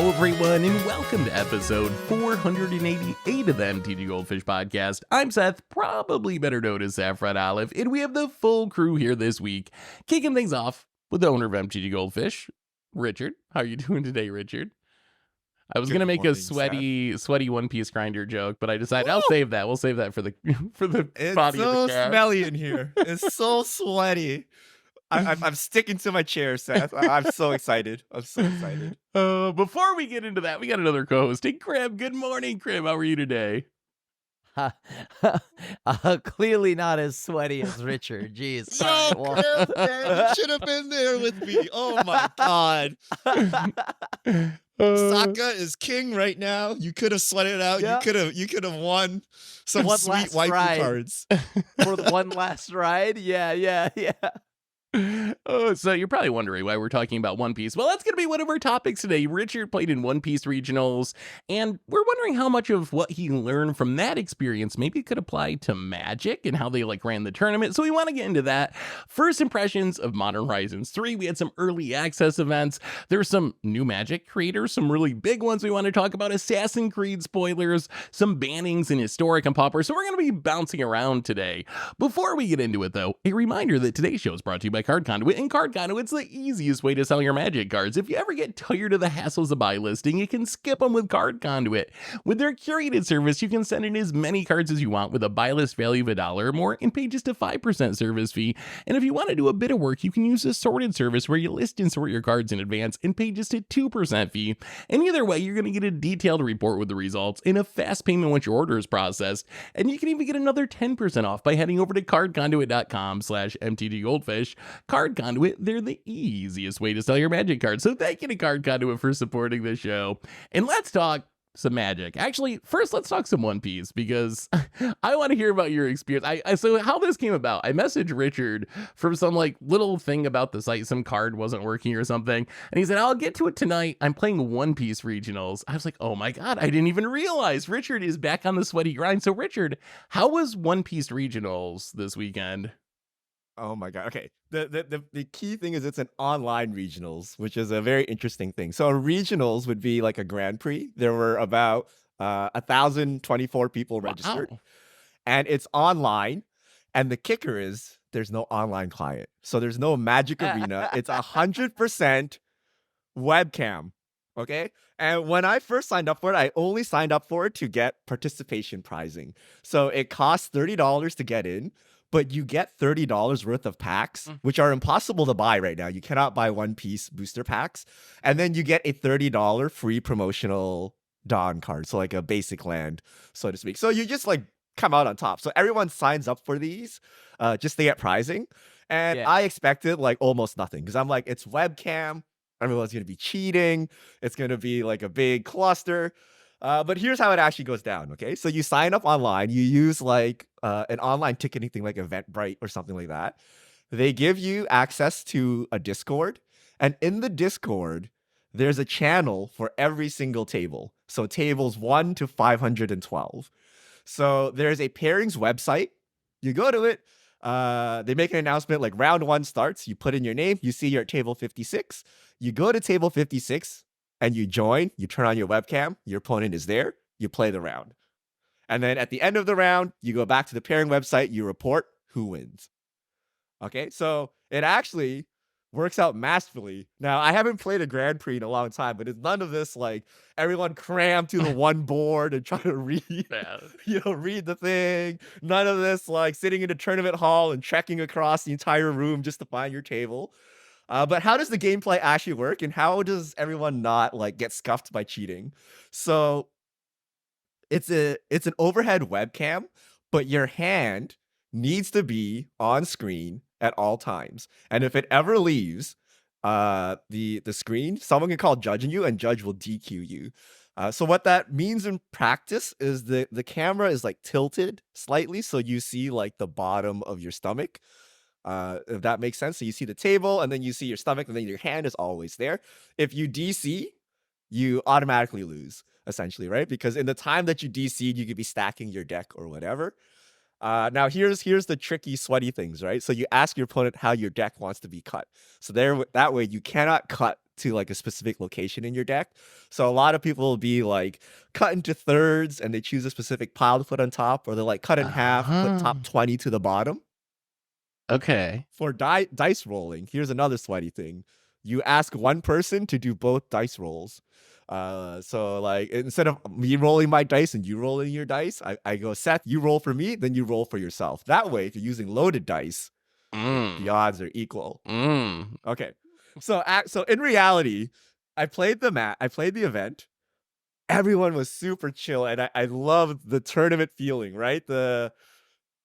everyone, and welcome to episode 488 of the MTGGoldfish podcast. I'm Seth, probably better known as Saffron Olive, and we have the full crew here this week, kicking things off with the owner of MTGGoldfish, Richard. How are you doing today, Richard? I was Good gonna make a morning, sweaty One Piece grinder joke, but I decided I'll save that. We'll save that for the It's body of the so cast. smelly in here. It's so sweaty. I'm sticking to my chair, Seth. I'm so excited. I'm so excited. Before we get into that, we got another co-host. Hey, Crib. Good morning, Crib. How are you today? Clearly not as sweaty as Richard. Jeez. No, All right, Chris, man, you should have been there with me. Oh my god. Sokka is king right now. You could have sweated it out. Yeah. You could have won some One sweet last waifu ride. cards. For the one last ride. Yeah. So you're probably wondering why we're talking about One Piece. Well, that's going to be one of our topics today. Richard played in One Piece regionals, and we're wondering how much of what he learned from that experience maybe could apply to Magic and how they ran the tournament. So we want to get into that. First impressions of Modern Horizons 3. We had some early access events. There's some new Magic creators, some really big ones we want to talk about, Assassin's Creed spoilers, some bannings and historic and pauper. So we're going to be bouncing around today. Before we get into it, though, a reminder that today's show is brought to you by Card Conduit, and Card Conduit's the easiest way to sell your Magic cards. If you ever get tired of the hassles of buy listing, you can skip them with Card Conduit. With their curated service, you can send in as many cards as you want with a buy list value of $1 or more and pay just a 5% service fee. And if you want to do a bit of work, you can use a sorted service where you list and sort your cards in advance and pay just a 2% fee. And either way, you're going to get a detailed report with the results and a fast payment once your order is processed. And you can even get another 10% off by heading over to cardconduit.com/MTGGoldfish. Card Conduit, they're the easiest way to sell your Magic cards. So thank you to Card Conduit for supporting the show. And let's talk some Magic. Actually, first let's talk some One Piece, because I want to hear about your experience. So how this came about, I messaged Richard from some little thing about the site, some card wasn't working or something, and he said, I'll get to it tonight. I'm playing One Piece regionals. I was like, oh my god, I didn't even realize Richard is back on the sweaty grind. So Richard, how was One Piece regionals this weekend? Oh my god. Okay. The key thing is it's an online regionals, which is a very interesting thing. So a regionals would be like a Grand Prix. There were about 1,024 people registered. Wow. And it's online. And the kicker is there's no online client. So there's no Magic Arena. It's 100% webcam. Okay. And when I first signed up for it, I only signed up for it to get participation pricing. So it costs $30 to get in, but you get $30 worth of packs, which are impossible to buy right now. You cannot buy One Piece booster packs. And then you get a $30 free promotional Dawn card. So like a basic land, so to speak. So you just come out on top. So everyone signs up for these just to get pricing. And Yeah. I expected almost nothing, because I'm it's webcam. Everyone's going to be cheating. It's going to be a big cluster. But here's how it actually goes down, okay? So you sign up online. You use an online ticketing thing like Eventbrite or something like that. They give you access to a Discord. And in the Discord, there's a channel for every single table. So tables 1 to 512. So there's a pairings website. You go to it. They make an announcement round 1 starts. You put in your name. You see you're at table 56. You go to table 56. And you join, you turn on your webcam, your opponent is there, you play the round. And then at the end of the round, you go back to the pairing website, you report who wins. Okay, so it actually works out masterfully. Now, I haven't played a Grand Prix in a long time, but it's none of this everyone crammed to the one board and trying to read, read the thing. None of this sitting in a tournament hall and trekking across the entire room just to find your table. But how does the gameplay actually work, and how does everyone not get scuffed by cheating? So it's an overhead webcam, but your hand needs to be on screen at all times. And if it ever leaves the screen, someone can call Judge on you, and Judge will DQ you. So what that means in practice is the camera is tilted slightly, so you see the bottom of your stomach. If that makes sense. So you see the table, and then you see your stomach, and then your hand is always there. If you DC, you automatically lose, essentially, right? Because in the time that you DC'd, you could be stacking your deck or whatever. Now here's the tricky, sweaty things, right? So you ask your opponent how your deck wants to be cut. So that way you cannot cut to like a specific location in your deck. So a lot of people will be like cut into thirds and they choose a specific pile to put on top, or they're like cut in half, put top 20 to the bottom. Okay. For dice rolling, here's another sweaty thing. You ask one person to do both dice rolls. So like instead of me rolling my dice and you rolling your dice, I go, Seth, you roll for me, then you roll for yourself. That way, if you're using loaded dice, the odds are equal. Okay. So in reality, I played the event. Everyone was super chill, and I loved the tournament feeling, right?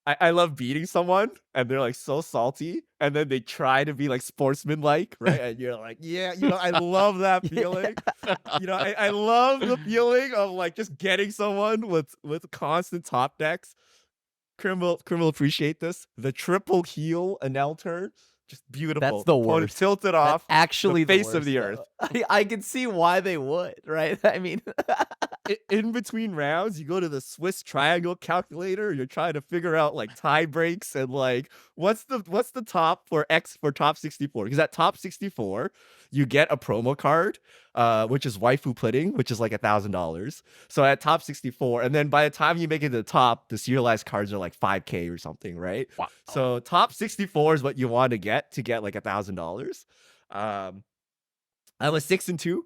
I love beating someone and they're like so salty and then they try to be like sportsmanlike, right? And you're like, yeah, I love that feeling. I love the feeling of like just getting someone with constant top decks. Criminal appreciate this. The triple heel Enel turn, just beautiful. That's the Opponent worst. tilted off. That's actually the face worst, of the though. earth. I can see why they would, right? I mean, In between rounds, you go to the Swiss triangle calculator. You're trying to figure out like tie breaks and like what's the top for top 64? Because at top 64, you get a promo card, which is waifu pudding, which is like $1,000. So at top 64, and then by the time you make it to the top, the serialized cards are like 5K or something, right? Wow. So top 64 is what you want to get like $1,000. I was 6-2,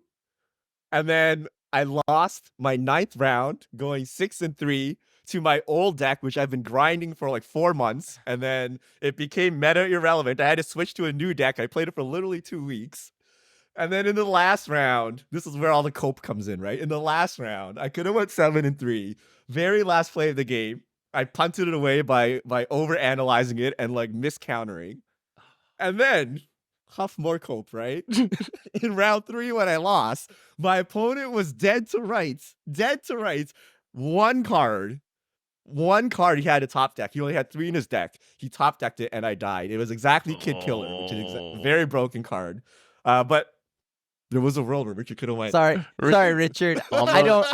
and then I lost my 9th round, going 6-3 to my old deck, which I've been grinding for like 4 months, and then it became meta irrelevant. I had to switch to a new deck. I played it for literally 2 weeks. And then in the last round, this is where all the cope comes in, right? In the last round, I could have went 7-3. Very last play of the game, I punted it away by over analyzing it and like miscountering. And then huff more cope, right? In round 3, when I lost, my opponent was dead to rights. One card he had a top deck. He only had 3 in his deck. He top decked it and I died. It was exactly Kid Killer, which is a very broken card. But there was a world where Richard could have went. sorry, Richard. I don't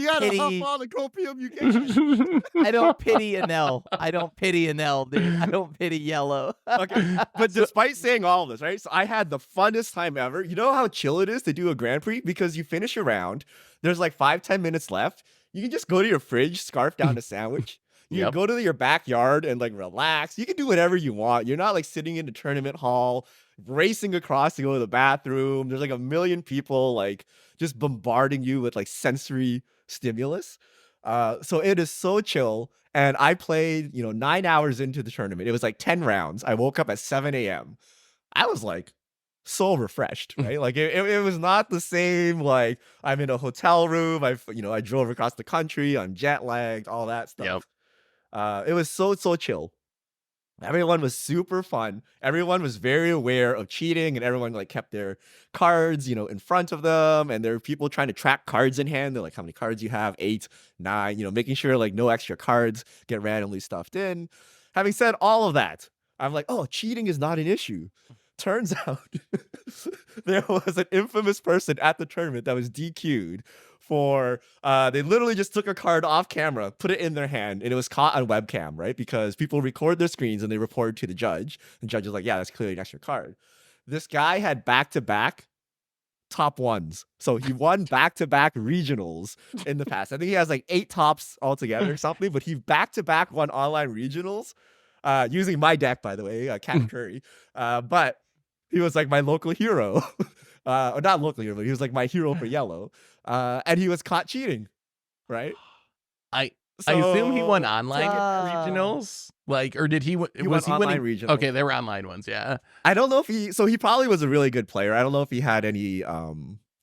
You gotta pity. huff all the copium you get. I don't pity Enel. I don't pity Enel, dude. I don't pity Yellow. Okay, but despite saying all of this, right? So I had the funnest time ever. You know how chill it is to do a Grand Prix? Because you finish your round, there's like 5-10 minutes left. You can just go to your fridge, scarf down a sandwich. You can go to your backyard and like relax. You can do whatever you want. You're not like sitting in the tournament hall, racing across to go to the bathroom. There's like a million people like just bombarding you with like sensory stimulus. So it is so chill. And I played, 9 hours into the tournament. It was like 10 rounds. I woke up at 7 a.m. I was like so refreshed, right? Like it was not the same. Like I'm in a hotel room. I drove across the country. I'm jet lagged, all that stuff. It was so chill. Everyone was super fun. Everyone was very aware of cheating, and everyone like kept their cards, in front of them. And there were people trying to track cards in hand. They're like, how many cards you have? 8, 9, making sure like no extra cards get randomly stuffed in. Having said all of that, I'm like, oh, cheating is not an issue. Turns out there was an infamous person at the tournament that was DQ'd for they literally just took a card off camera, put it in their hand, and it was caught on webcam, right? Because people record their screens and they report to the judge. The judge is like, yeah, that's clearly an extra card. This guy had back-to-back top ones. So he won back-to-back regionals in the past. I think he has like 8 tops altogether or something, but he back-to-back won online regionals using my deck, by the way, Cat Curry. But he was like my local hero. Or not local hero, but he was like my hero for yellow. And he was caught cheating, right? I assume he won So- online regionals, like, or did he? Was won he online winning? regionals. Okay, they were online ones. Yeah. I don't know if he probably was a really good player. I don't know if he had any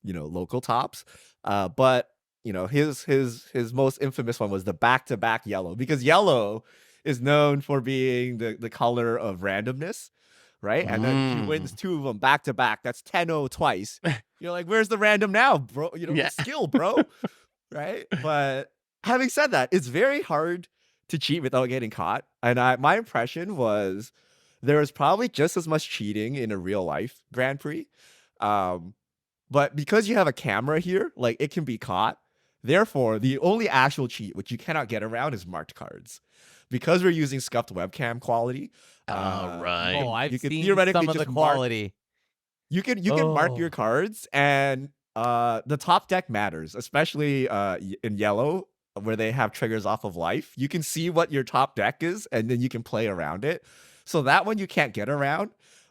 local tops. But his most infamous one was the back-to-back yellow, because yellow is known for being the color of randomness, right? And then he wins 2 of them back to back. That's 10-0 twice. You're like, where's the random now, bro? Yeah. Skill, bro. Right? But having said that, it's very hard to cheat without getting caught. And my impression was there was probably just as much cheating in a real life Grand Prix. But because you have a camera here, like it can be caught. Therefore, the only actual cheat, which you cannot get around, is marked cards. Because we're using scuffed webcam quality. Right. Oh, I've you could seen theoretically some of the just mark- quality. You can mark your Oh. cards, and the top deck matters, especially in yellow where they have triggers off of life. You can see what your top deck is, and then you can play around it. So that one you can't get around.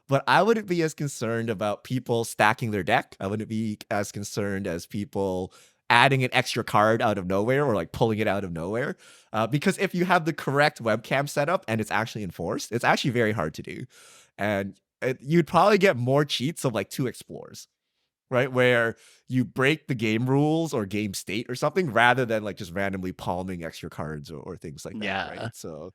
But I wouldn't be as concerned about people stacking their deck. I wouldn't be as concerned as people adding an extra card out of nowhere or like pulling it out of nowhere. Because if you have the correct webcam setup and it's actually enforced, it's actually very hard to do. And you'd probably get more cheats of like 2 explores, right? Where you break the game rules or game state or something rather than like just randomly palming extra cards or things like that, Yeah. right? So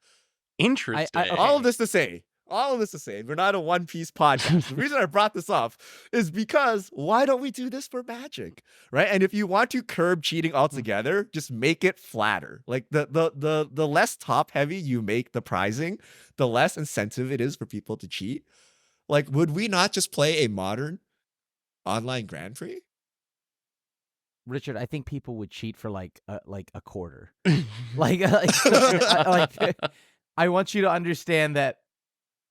Interesting. all of this to say, we're not a One Piece podcast. The reason I brought this up is because why don't we do this for Magic, right? And if you want to curb cheating altogether, just make it flatter. Like the less top heavy you make the prizing, the less incentive it is for people to cheat. Like, would we not just play a modern online Grand Prix? Richard, I think people would cheat for like a quarter. Like, I want you to understand that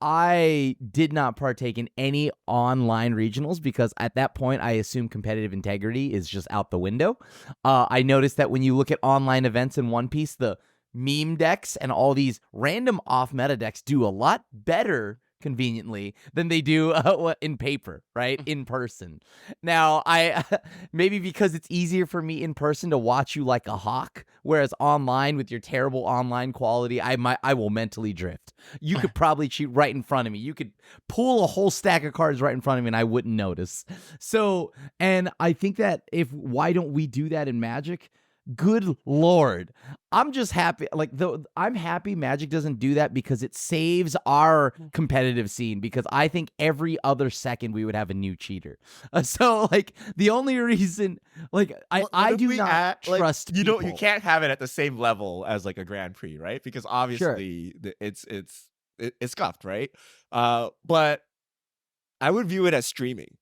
I did not partake in any online regionals because at that point I assume competitive integrity is just out the window. I noticed that when you look at online events in One Piece, the meme decks and all these random off-meta decks do a lot better conveniently than they do in paper, right? In person. Now, I maybe because it's easier for me in person to watch you like a hawk, whereas online with your terrible online quality, I will mentally drift. You could probably cheat right in front of me. You could pull a whole stack of cards right in front of me and I wouldn't notice. So, and I think that why don't we do that in Magic? Good Lord. I'm just happy. Like, I'm happy Magic doesn't do that because it saves our competitive scene, because I think every other second we would have a new cheater. So, like, the only reason, like, I do not trust people. You can't have it at the same level as like a Grand Prix, right? Because obviously it's scuffed, right? But I would view it as streaming,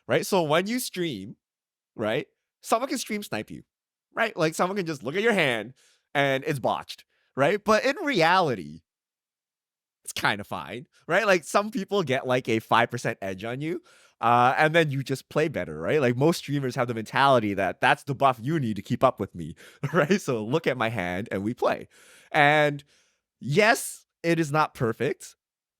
right? So when you stream, right, someone can stream snipe you, right? Like someone can just look at your hand and it's botched, right? But in reality, it's kind of fine, right? Like some people get like a 5% edge on you, and then you just play better, right? Like most streamers have the mentality that that's the buff you need to keep up with me, right? So look at my hand and we play. And yes, it is not perfect,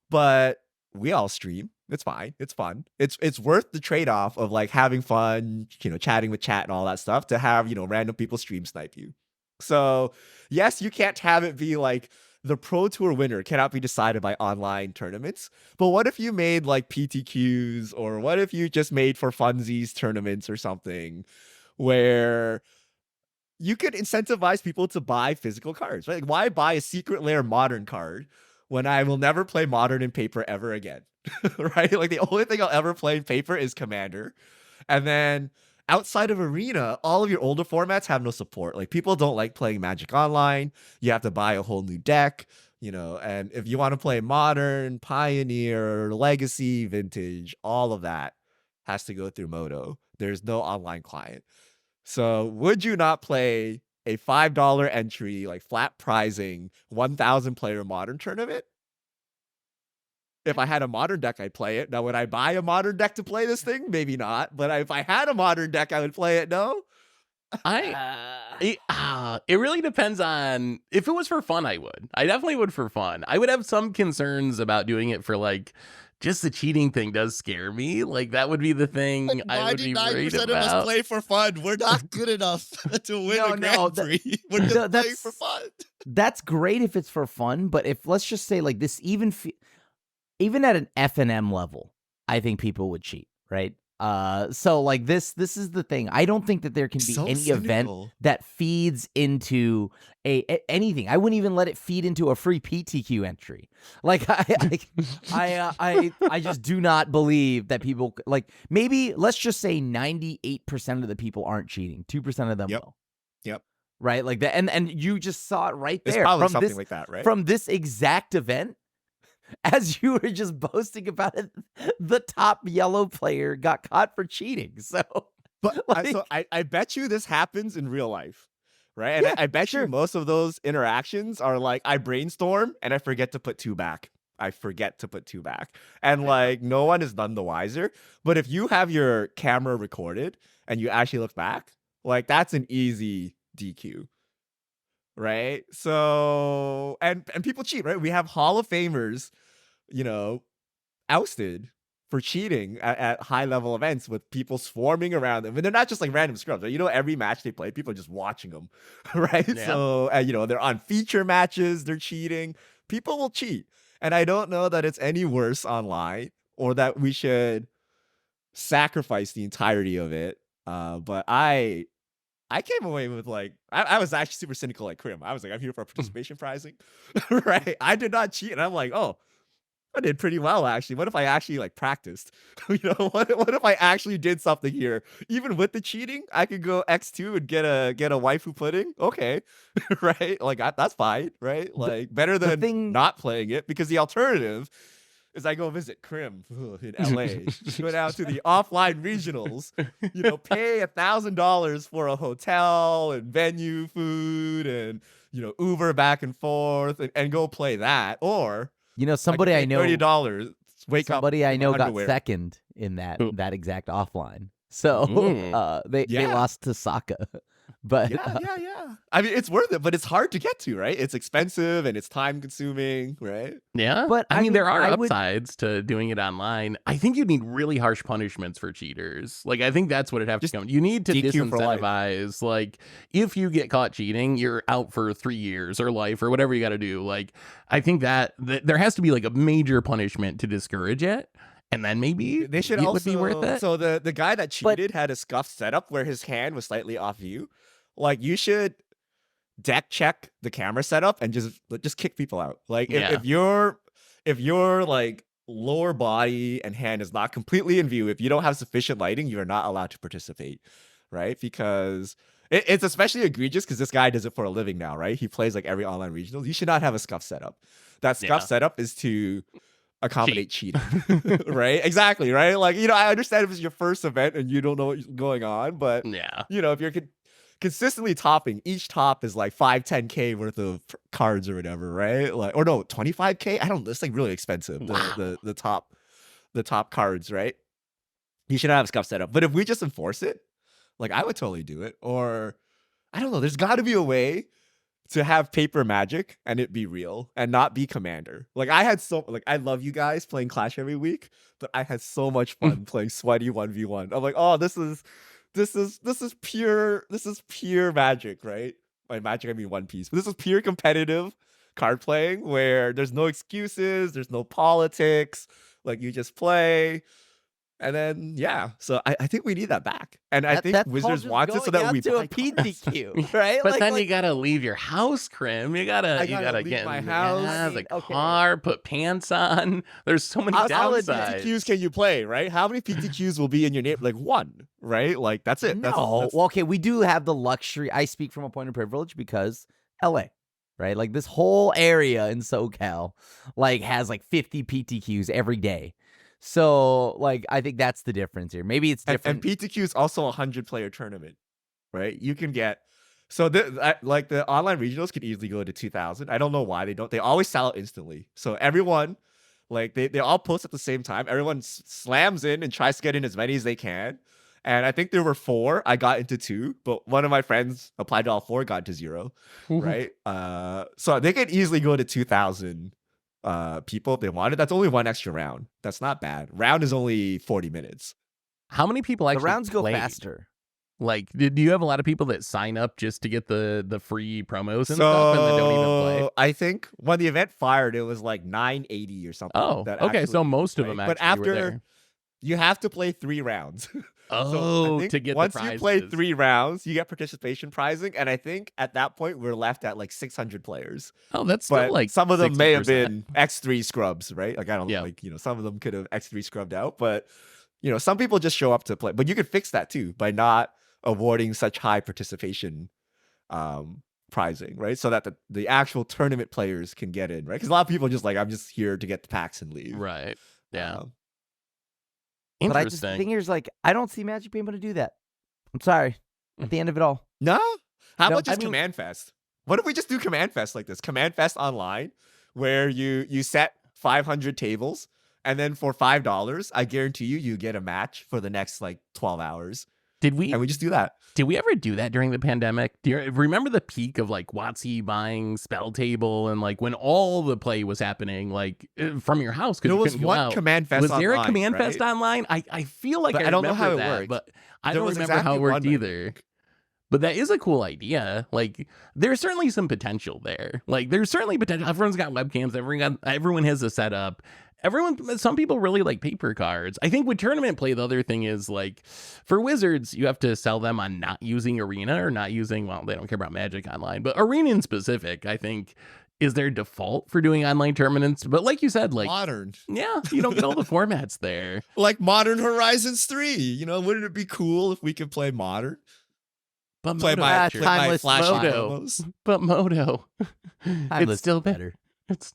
but we all stream. It's fine. It's fun. It's worth the trade-off of like having fun, chatting with chat and all that stuff to have, random people stream snipe you. So yes, you can't have it be like the Pro Tour winner cannot be decided by online tournaments. But what if you made like PTQs, or what if you just made for funsies tournaments or something where you could incentivize people to buy physical cards, right? Like, why buy a Secret Lair modern card when I will never play modern in paper ever again, right? Like the only thing I'll ever play in paper is Commander. And then outside of Arena, all of your older formats have no support. Like people don't like playing Magic Online. You have to buy a whole new deck, and if you want to play Modern, Pioneer, Legacy, Vintage, all of that has to go through Moto. There's no online client. So would you not play a $5 entry, like flat pricing, 1,000 player modern tournament? If I had a modern deck, I'd play it. Now, would I buy a modern deck to play this thing? Maybe not. But if I had a modern deck, I would play it. No? It really depends on if it was for fun. I definitely would for fun. I would have some concerns about doing it for like just the cheating thing does scare me. Like that would be the thing Like I would be worried 99% of us about. play for fun. We're not good enough to win a Grand Prix. We're just playing for fun. That's great if it's for fun, but if let's just say like this, even at an F&M level, I think people would cheat, right? So like this is the thing. I don't think that there can be any event that feeds into anything. I wouldn't even let it feed into a free PTQ entry. Like I just do not believe that people, like, maybe let's just say 98% of the people aren't cheating. 2% of them will. Yep. Right? Like that, and you just saw it right there. It's probably something like that, right? From this exact event. As you were just boasting about it, the top yellow player got caught for cheating. So, but I bet you this happens in real life, right? And yeah, I bet you most of those interactions are like I brainstorm and I forget to put 2 back, I forget to put 2 back. And like no one is none the wiser. But if you have your camera recorded and you actually look back, like that's an easy DQ. Right? So and people cheat, right? We have Hall of Famers, you know, ousted for cheating at high level events with people swarming around them. And they're not just like random scrubs. Right? You know, every match they play, people are just watching them. Right? Yeah. So, you know, they're on feature matches, they're cheating. People will cheat. And I don't know that it's any worse online or that we should sacrifice the entirety of it. But I came away with like I was actually super cynical like Krim. I was like, I'm here for participation prizing. Right? I did not cheat. And I'm like, oh, I did pretty well actually. What if I actually like practiced? You know, what if I actually did something here? Even with the cheating, I could go X2 and get a waifu pudding. Okay. Right? Like that's fine, right? Like better than not playing it, because the alternative is I go visit Krim in LA, go down to the offline regionals, you know, pay $1,000 for a hotel and venue food and, you know, Uber back and forth and go play that. Or, you know, somebody I know, $30, wake up. Somebody I know got underwear. second in that exact offline. So they lost to Sokka. But yeah. I mean, it's worth it, but it's hard to get to, right? It's expensive and it's time consuming, right? Yeah, but I mean, there are upsides to doing it online. I think you need really harsh punishments for cheaters. Like, I think that's what it has to come. You need to disincentivize. Like, if you get caught cheating, you're out for 3 years or life or whatever you got to do. Like, I think that there has to be like a major punishment to discourage it. And then maybe they should would be worth it. So the guy that cheated had a scuffed setup where his hand was slightly off view. Like, you should deck check the camera setup and just kick people out. Like if your like lower body and hand is not completely in view, if you don't have sufficient lighting, you're not allowed to participate, right? Because it's especially egregious because this guy does it for a living now, right? He plays like every online regional. You should not have a scuff setup. That scuff setup is to accommodate cheating. Right? Exactly, right? Like, you know, I understand if it's your first event and you don't know what's going on, but you know, if you're consistently topping, each top is like 5-10K worth of cards or whatever, right? Like, or no, 25K. I don't. It's like really expensive. The top cards, right? You should have a scuff setup. But if we just enforce it, like, I would totally do it. Or I don't know. There's got to be a way to have paper magic and it be real and not be commander. Like, I love you guys playing Clash every week, but I had so much fun playing sweaty 1v1. I'm like, oh, this is pure magic, right? By magic I mean One Piece. But this is pure competitive card playing where there's no excuses, there's no politics. Like, you just play. And then so I think we need that back, and I think Wizards wants it so that we to a PTQ, right? But then you gotta leave your house, Krim. You gotta get my house, the car, put pants on. There's so many downsides. How many PTQs can you play, right? How many PTQs will be in your name? Like, one, right? Like, that's it. No, well, okay, we do have the luxury. I speak from a point of privilege because LA. Right? Like, this whole area in SoCal like has like 50 PTQs every day. So, like, I think that's the difference here. Maybe it's different. And PTQ is also a 100-player tournament, right? You can get like the online regionals could easily go to 2,000. I don't know why they don't. They always sell out instantly. So everyone, like, they all post at the same time. Everyone slams in and tries to get in as many as they can. And I think there were 4. I got into 2, but one of my friends applied to all 4, got to 0, right? So they could easily go to 2,000. People if they wanted. That's only one extra round. That's not bad. Round is only 40 minutes. How many people actually the rounds played? Go faster? Like, do you have a lot of people that sign up just to get the free promos and stuff and then don't even play? I think when the event fired, it was like 980 or something. Oh, okay. So most of them actually but after were there. You have to play 3 rounds. So to get once the prizes. you play 3 rounds, you get participation prizing, and I think at that point we're left at like 600 players. Oh, that's still like some of them 60%. may have been X3 scrubs, right? Like, I don't Yeah. some of them could have X3 scrubbed out, but some people just show up to play. But you could fix that too by not awarding such high participation prizing, right? So that the actual tournament players can get in, right? Because a lot of people are just like, I'm just here to get the packs and leave. Right. Yeah. But I just think here's like, I don't see Magic being able to do that. I'm sorry. At the end of it all. No? How about just Command Fest? What if we just do Command Fest like this? Command Fest online, where you set 500 tables, and then for $5, I guarantee you get a match for the next like 12 hours. Did we And we just do that. Did we ever do that during the pandemic? Do you remember the peak of like WotC buying Spell Table and like when all the play was happening like from your house? There you was couldn't go one out. Command Fest Was there a online, Command right? Fest online? I feel like But I I don't know remember how it that, worked. but I There don't was remember how exactly it worked one, I either. think. But that is a cool idea. Like, there's certainly some potential there. Like, there's certainly potential. Everyone's got webcams. Everyone has a setup. Some people really like paper cards. I think with tournament play, the other thing is like, for Wizards, you have to sell them on not using Arena or not using, well, they don't care about Magic Online, but Arena in specific, I think, is their default for doing online tournaments. But like you said, like, Modern. yeah, you don't get all the formats there. Like Modern Horizons 3. You know, wouldn't it be cool if we could play Modern? But Play Moto, my timeless flashy Moto. promos. But Moto, Timeless it's still better. It's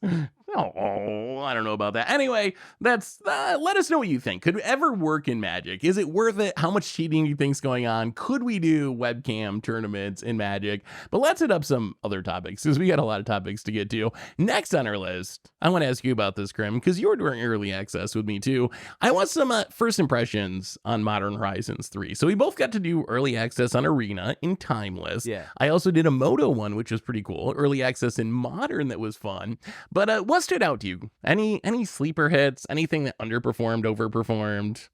I don't know about that. Anyway, that's let us know what you think. Could it ever work in Magic? Is it worth it? How much cheating do you think's going on? Could we do webcam tournaments in Magic? But let's hit up some other topics because we got a lot of topics to get to. Next on our list, I want to ask you about this, Grim, because you were doing early access with me too. I want some first impressions on Modern Horizons 3. So we both got to do early access on Arena in Timeless. Yeah. I also did a Moto one, which was pretty cool. Early access in Modern that was fun. But what stood out to you? Any sleeper hits? Anything that underperformed, overperformed?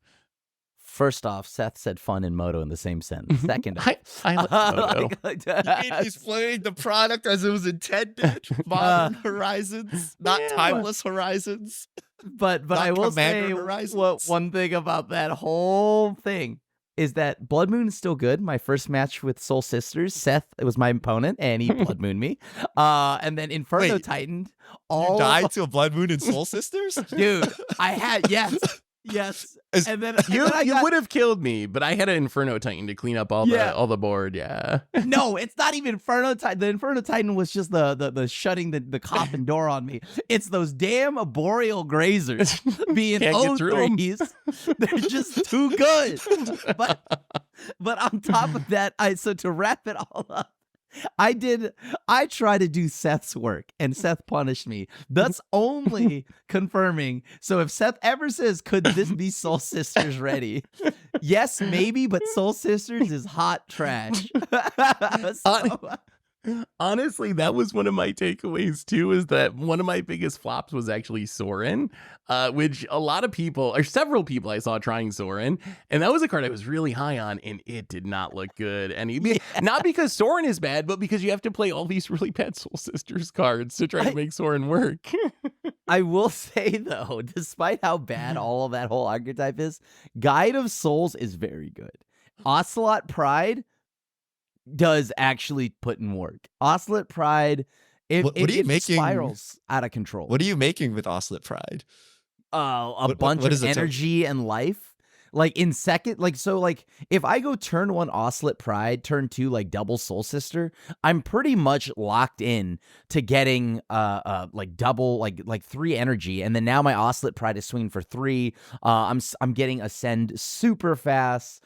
First off, Seth said fun and Moto in the same sentence. Second off, I like Moto. He's playing the product as it was intended. Modern Horizons, not Yeah. Timeless Horizons. but Not I will Commander say Horizons. one thing about that whole thing is that Blood Moon is still good. My first match with Soul Sisters, Seth was my opponent, and he Blood Mooned me. And then Inferno Wait, Titaned. You died to a Blood Moon and Soul Sisters? Dude, I had yes. Is- And then You I got, would have killed me, but I had an Inferno Titan to clean up all the board. Yeah. no, it's not even Inferno Titan. The Inferno Titan was just the shutting the coffin door on me. It's those damn Boreal Grazers being Can't get through 'em. O3s. They're just too good. But on top of that, so to wrap it all up, I tried to do Seth's work and Seth punished me. That's only confirming. So if Seth ever says, could this be Soul Sisters ready? Yes, maybe, but Soul Sisters is hot trash. So- Honestly, that was one of my takeaways too, is that one of my biggest flops was actually Sorin, which a lot of people, or several people I saw trying Sorin, and that was a card I was really high on, and it did not look good. And not because Sorin is bad, but because you have to play all these really bad Soul Sisters cards to try to make Sorin work. I will say though, despite how bad all of that whole archetype is, Guide of Souls is very good. Ocelot Pride does actually put in work. Ocelot Pride, What are you it making- spirals out of control. What are you making with Ocelot Pride? A what bunch is of it to- energy and life. Like in second, like if I go turn 1 Ocelot Pride, turn 2 like double Soul Sister, I'm pretty much locked in to getting like double like 3 energy, and then now my Ocelot Pride is swinging for 3. I'm getting Ascend super fast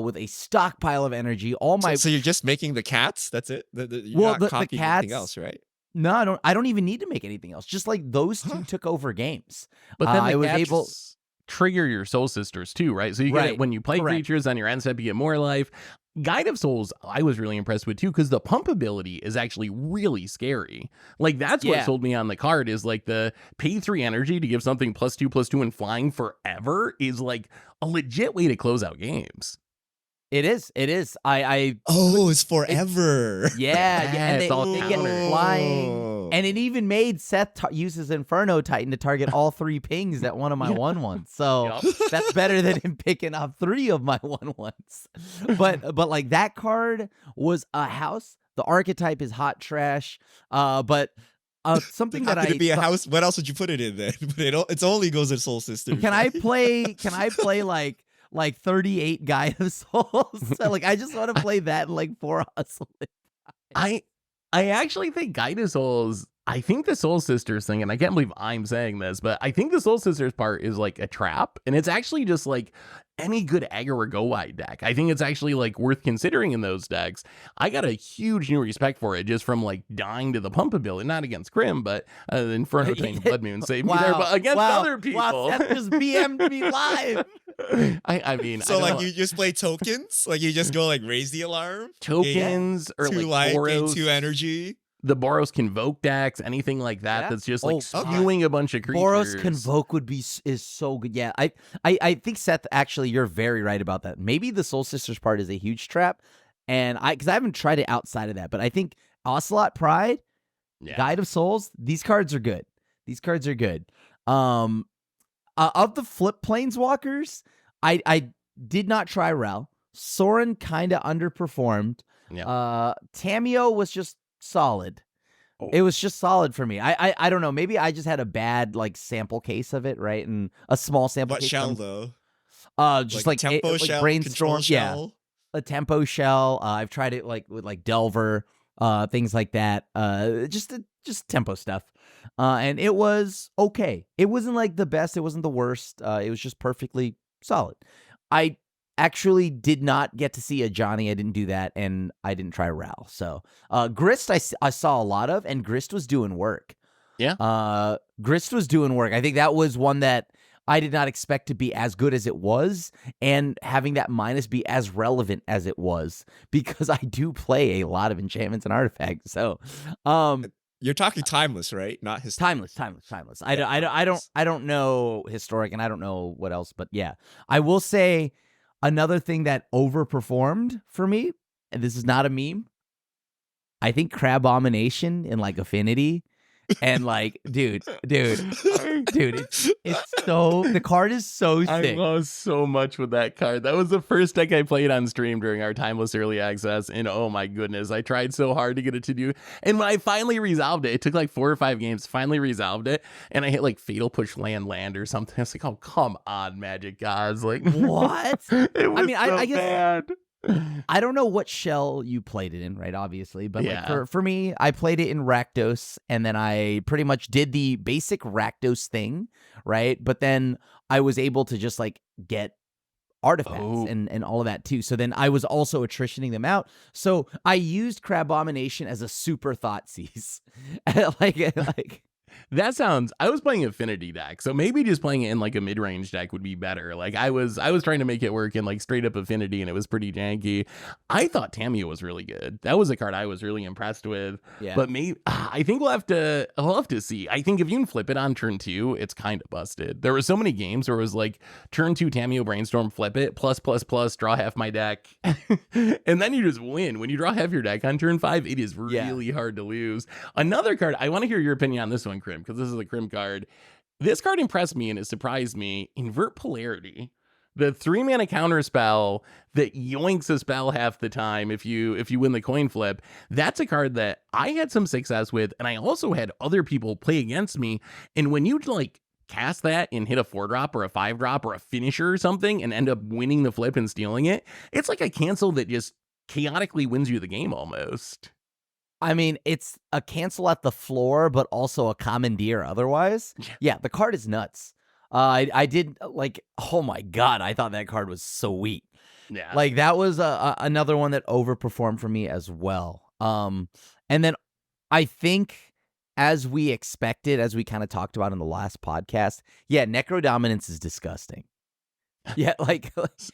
with a stockpile of energy. All my So you're just making the cats? That's it? You're Well, not the copying cats- anything else, right? no, I don't even need to make anything else. Just like those two took over games. But then I the was cats able. trigger your Soul Sisters too, right? So you get it Right, when you play correct. creatures on your end step, you get more life. Guide of Souls, I was really impressed with too, because the pump ability is actually really scary. Like that's what Yeah. sold me on the card, is like the pay 3 energy to give something +2/+2 and flying forever is like a legit way to close out games. It is. I Oh, it's forever. yeah, and it's all they get counter. flying. Oh. And it even made Seth uses Inferno Titan to target all 3 pings at one of my 1/1s. So Yup. that's better than him picking up 3 of my 1/1s. But like that card was a house. The archetype is hot trash. But something How that could it be a house? What else would you put it in then? It's only goes in Soul Sisters. Can I right? play like 38 Guide of Souls? So, like I just want to play that in like 4 hustling. I actually think Guide of Souls I think the Soul Sisters thing, and I can't believe I'm saying this, but I think the Soul Sisters part is like a trap, and it's actually just like any good aggro or go wide deck. I think it's actually like worth considering in those decks. I got a huge new respect for it just from like dying to the pump ability, not against Grim, but Inferno Pain Blood Moon saved me there, but against other people. Wow, Seth just BM'd me live. I mean, So I like don't know. you just play tokens, like you just go like raise the alarm, Tokens or 2 like light, gain Boros, 2 energy. the Boros Convoke decks, anything like that. Yeah. That's just like Oh, spewing a bunch of creatures. Boros Convoke would be is so good. Yeah, I think Seth, actually, you're very right about that. Maybe the Soul Sisters part is a huge trap, and because I haven't tried it outside of that, but I think Ocelot Pride, Yeah. Guide of Souls, these cards are good. These cards are good. Of the flip planeswalkers, I did not try Rel. Sorin kind of underperformed. Yeah. Tamio was just solid. Oh. It was just solid for me. I don't know. Maybe I just had a bad like sample case of it, right? And a small sample What case. shell though? Just like tempo like shell, brainstorm. control Yeah, shell. a tempo shell. I've tried it like with like Delver, things like that. Just tempo stuff. And it was okay. It wasn't like the best. It wasn't the worst. It was just perfectly solid. I actually did not get to see a Johnny. I didn't do that, and I didn't try Ral. So Grist, I saw a lot of, and Grist was doing work. Yeah. Grist was doing work. I think that was one that I did not expect to be as good as it was, and having that minus be as relevant as it was, because I do play a lot of enchantments and artifacts. So, You're talking timeless, right? Not his timeless. I don't know historic, and I don't know what else, but yeah, I will say another thing that overperformed for me, and this is not a meme. I think Crabomination in like Affinity. And like, dude, it's so, the card is so I sick. lost so much with that card. That was the first deck I played on stream during our timeless early access, and oh my goodness, I tried so hard to get it to do. And when I finally resolved it, it took like 4 or 5 games. Finally resolved it, and I hit like Fatal Push land or something. I was like, oh come on, Magic Gods, like What? it was I guess bad. I don't know what shell you played it in, right? Obviously, but Yeah. like for me, I played it in Rakdos, and then I pretty much did the basic Rakdos thing, right? But then I was able to just like get artifacts and all of that too. So then I was also attritioning them out. So I used Crabomination as a super Thoughtseize. like That sounds, I was playing Affinity deck, so maybe just playing it in like a mid-range deck would be better. Like I was trying to make it work in like straight up Affinity, and it was pretty janky. I thought Tamio was really good. That was a card I was really impressed with. Yeah. But maybe I think we'll have to see. I think if you can flip it on turn 2, it's kind of busted. There were so many games where it was like turn 2 Tamio Brainstorm, flip it, plus, draw half my deck. And then you just win. When you draw half your deck on turn 5, it is really hard to lose. Another card, I want to hear your opinion on this one, Crim, because this is a Crim card. This card impressed me and it surprised me. Invert Polarity. The 3-mana counter spell that yoinks a spell half the time if you win the coin flip. That's a card that I had some success with, and I also had other people play against me. And when you like cast that and hit a 4-drop or a 5-drop or a finisher or something and end up winning the flip and stealing it, it's like a cancel that just chaotically wins you the game almost. I mean, it's a cancel at the floor, but also a commandeer otherwise. Yeah, the card is nuts. I did like, oh my God, I thought that card was sweet. Yeah. Like that was another one that overperformed for me as well. And then I think, as we expected, as we kind of talked about in the last podcast, yeah, Necro Dominance is disgusting. Yeah, it's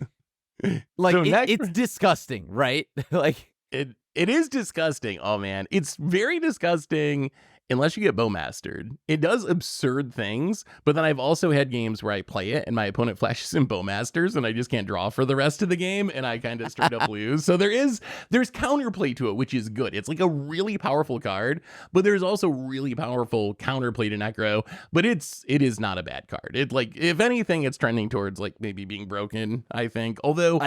disgusting, right? Like it is disgusting. Oh man, it's very disgusting unless you get Bowmastered. It does absurd things, but then I've also had games where I play it and my opponent flashes in Bowmasters and I just can't draw for the rest of the game and I kind of straight up lose. So there's counterplay to it, which is good. It's like a really powerful card, but there's also really powerful counterplay to Necro, but it is not a bad card. It like, if anything, it's trending towards like maybe being broken, I think. Although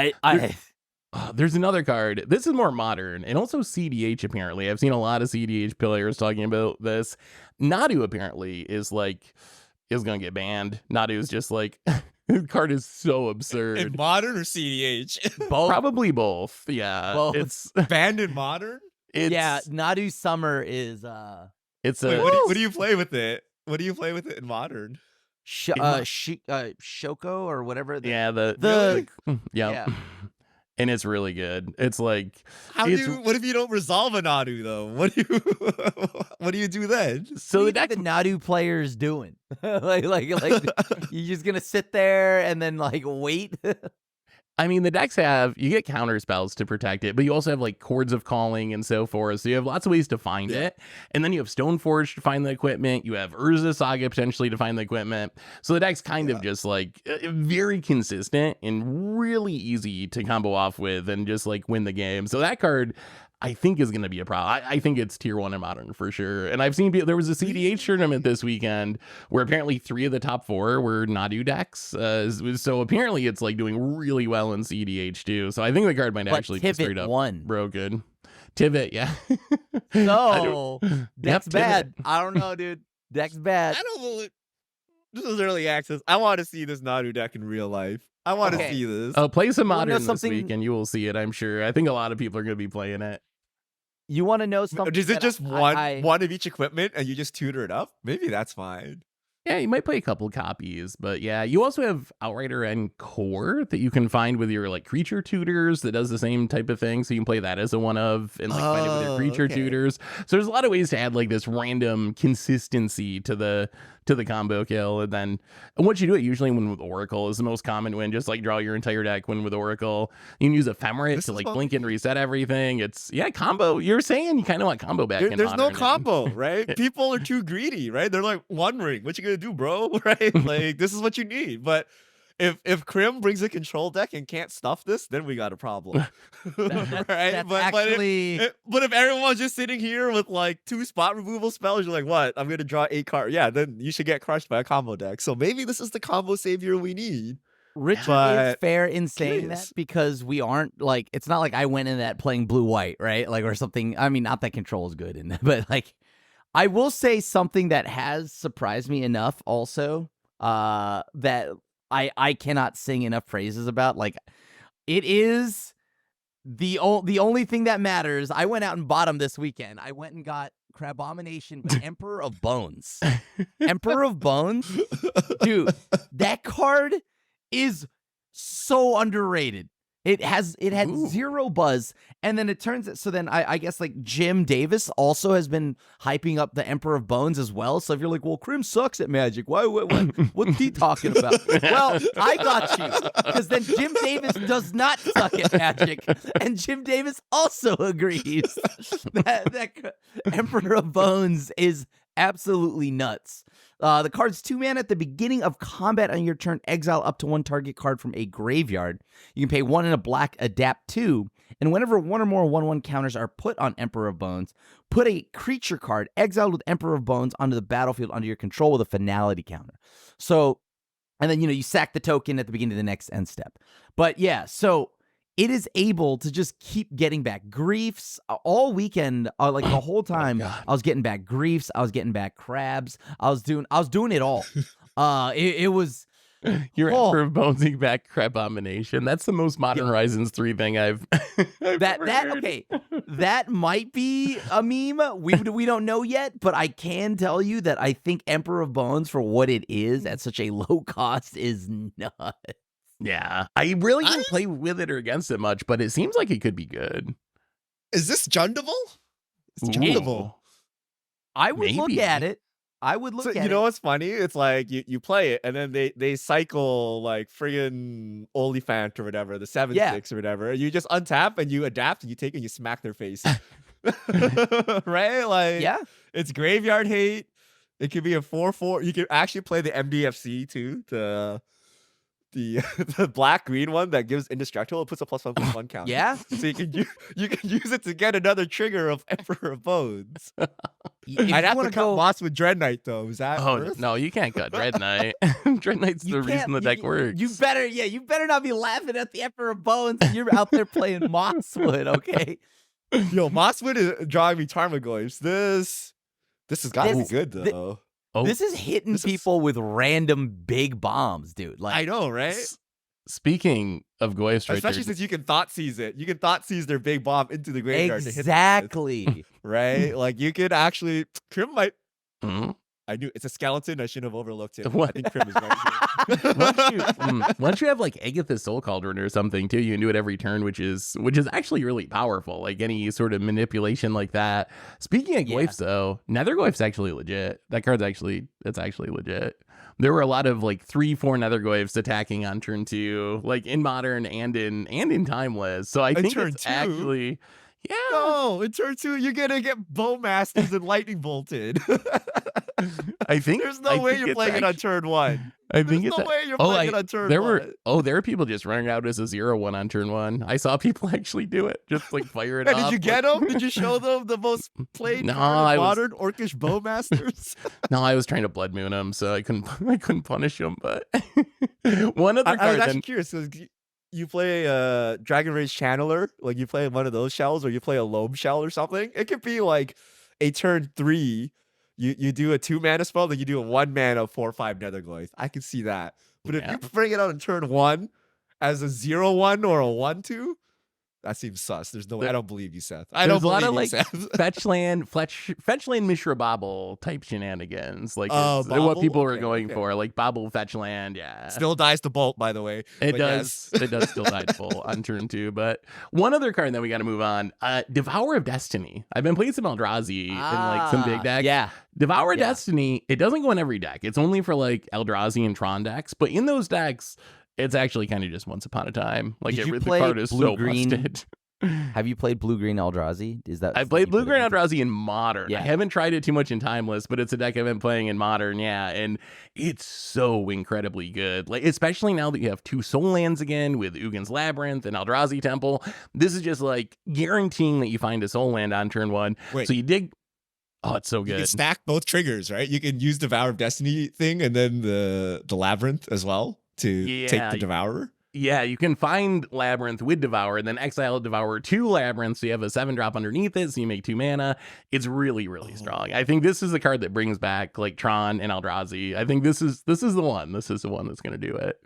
there's another card. This is more modern and also CDH apparently. I've seen a lot of CDH players talking about this. Nadu apparently is going to get banned. Nadu's just like, the card is so absurd. In modern or CDH? both. Probably both. Yeah. Both. It's Banned in modern? Yeah, Nadu Summer is It's Wait, a what do you play with it? What do you play with it in modern? Shoko or whatever. yeah, the yeah. yeah. And it's really good. It's like How do it's you? What if you don't resolve a Nadu though? What do you? What do you do then? so What the do you deck think the Nadu player's doing? like you're just gonna sit there and then like wait. I mean, the decks you get counter spells to protect it, but you also have like Chords of Calling and so forth. So you have lots of ways to find it. And then you have Stoneforge to find the equipment. You have Urza Saga potentially to find the equipment. So the deck's kind of just like very consistent and really easy to combo off with and just like win the game. So that card, I think, is going to be a problem. I think it's tier 1 in modern for sure. And I've seen there was a CDH tournament this weekend where apparently 3 of the top 4 were Nadu decks. So apparently it's like doing really well in CDH too. So I think the card might But actually be straight Tivit up won. broken. Tivit, yeah. No, deck's Tivit. bad. I don't know, dude. Deck's bad. I don't believe this is early access. I want to see this Nadu deck in real life. I want to Okay. see this. Oh, play some You wanna know modern this something- week and you will see it, I'm sure. I think a lot of people are going to be playing it. You want to know something? Is it that just I- one of each equipment and you just tutor it up? Maybe that's fine. Yeah, you might play a couple copies, but yeah, you also have Outrider and Core that you can find with your like creature tutors that does the same type of thing. So you can play that as a one of and like find it with your creature okay. tutors. So there's a lot of ways to add like this random consistency to the combo kill. And then what you do it usually when with Oracle is the most common win. Just like draw your entire deck when with Oracle. You can use Ephemerate This to is like what- blink and reset everything. It's combo. You're saying you kind of want combo back in There's no modern. combo, right? People are too greedy, right? They're like, one ring, what you gonna do, bro? Right? Like, this is what you need. But if Krim brings a control deck and can't stuff this, then we got a problem. right? That's but actually if everyone's just sitting here with like 2 spot removal spells, you're like, what? I'm gonna draw 8 cards. Yeah, then you should get crushed by a combo deck. So maybe this is the combo savior we need. Richard is But fair in saying curious. that because we aren't like it's not like I went in that playing blue white, right? Like or something. I mean, not that control is good in that, but like I will say something that has surprised me enough also that I cannot sing enough praises about. Like it is the only thing that matters. I went out and bought them this weekend. I went and got Crabomination, but Emperor of Bones. Emperor of Bones, dude, that card is so underrated. It had Ooh. 0 buzz, and then it turns so then I guess like Jim Davis also has been hyping up the Emperor of Bones as well. So if you're like, well, Krim sucks at Magic, what's he talking about? Well, I got you because then Jim Davis does not suck at Magic, and Jim Davis also agrees that Emperor of Bones is absolutely nuts. The card's 2 mana at the beginning of combat on your turn. Exile up to 1 target card from a graveyard. You can pay 1 and a black, adapt 2, and whenever 1 or more 1/1 counters are put on Emperor of Bones, put a creature card exiled with Emperor of Bones onto the battlefield under your control with a finality counter. So, and then you sack the token at the beginning of the next end step. But yeah, so it is able to just keep getting back griefs all weekend, like the whole time. God. I was getting back griefs, I was getting back crabs, I was doing it all. It was Your Oh. Emperor of Bonesing back Crabomination. That's the most modern Horizons 3 thing I've ever heard. okay. That might be a meme. We don't know yet, but I can tell you that I think Emperor of Bones for what it is at such a low cost is nuts. Yeah. I really didn't play with it or against it much, but it seems like it could be good. Is this Jundable? It's Ooh. Jundable. I would look Maybe. at it. I would look So at you it. know what's funny? It's like you play it and then they cycle like friggin' Oliphant or whatever, the 7/6 or whatever. You just untap and you adapt and you take and you smack their face. Right? Like Yeah. it's graveyard hate. It could be a 4/4. You can actually play the MDFC too, the black green one that gives indestructible. It puts a +1/+1 counter. Yeah. So you can use it to get another trigger of Emperor of Bones. If I'd you have to wanna cut go, Moss with Dread Knight though. Is that Oh, worth? no, you can't cut Dread Knight. Dread Knight's the you reason can't- the deck works. You better not be laughing at the Emperor of Bones. You're out there playing Mosswood, okay? Yo, Mosswood is drawing me Tarmogoyfs. This has got to be This- good thi- though. Oh, This is hitting This is- people with random big bombs, dude. Like I know, right? Speaking of Goyfs, Especially Richard, since you can thought seize it. You can thought seize their big bomb into the graveyard to hit Exactly. right? Like you could actually Crim might Mhm. I knew it's a skeleton. I shouldn't have overlooked it. I What? think Crim is right here. Once you have like Agatha's Soul Cauldron or something too, you can do it every turn, which is actually really powerful. Like any sort of manipulation like that. Speaking of Yeah. Goyfs though, Nether Goyf's actually legit. That card's actually legit. There were a lot of like 3-4 Nether Goyfs attacking on turn 2, like in Modern and in Timeless. So I In think turn it's 2? actually No, in turn 2, you're gonna get Bowmasters and Lightning Bolted. I think There's no I way think you're it's playing it on actually- turn 1. I think There's it's no way you're playing it on turn there 1. were people just running out as a 0-1 on turn 1. I saw people actually do it, just like fire it And off. did you get them? Did you show them the most played No, card I of was- modern Orcish Bowmasters? No, I was trying to Blood Moon him, so I couldn't punish him. But one other I card. was actually Then, curious because you play Dragon Rage Channeler, like you play one of those shells, or you play a Loam shell or something. It could be like a turn 3. You do a 2-mana spell, then you do a 1-mana 4/5 Nethergloive. I can see that. But Yeah. if you bring it out in turn 1 as a 0/1 or a 1/2, that seems sus. There's no way. I don't believe you, Seth. I don't there's a lot believe of you, like Seth. fetchland Mishra Bobble type shenanigans. Like Oh, it's what Bobble? people were Okay, going okay. for, like Bobble Fetchland. Yeah, Still dies to bolt, by the way. It but does. yes. It does still die full on turn 2. But one other card that we got to move on. Devour of Destiny. I've been playing some Eldrazi in like some big decks. Yeah. Devour of Yeah. Destiny. It doesn't go in every deck. It's only for like Eldrazi and Tron decks. But in those decks, it's actually kind of just once upon a time. Like Did you the play card is so blue-green? busted. Have you played Blue Green Eldrazi? Is that I played you put it Blue-Green into? Eldrazi in Modern. Yeah. I haven't tried it too much in Timeless, but it's a deck I've been playing in Modern, yeah, and it's so incredibly good. Like, especially now that you have 2 Soul Lands again with Ugin's Labyrinth and Eldrazi Temple. This is just like guaranteeing that you find a Soul Land on turn 1. Wait. So you dig. Oh, it's so You good. can stack both triggers, right? You can use Devour of Destiny thing and then the Labyrinth as well to take Yeah. the Devourer. Yeah, you can find Labyrinth with Devour and then exile Devour to Labyrinth, so you have a 7-drop underneath it, so you make 2 mana. It's really, really strong. I think this is the card that brings back like Tron and Eldrazi. I think this is the one. This is the one that's going to do it.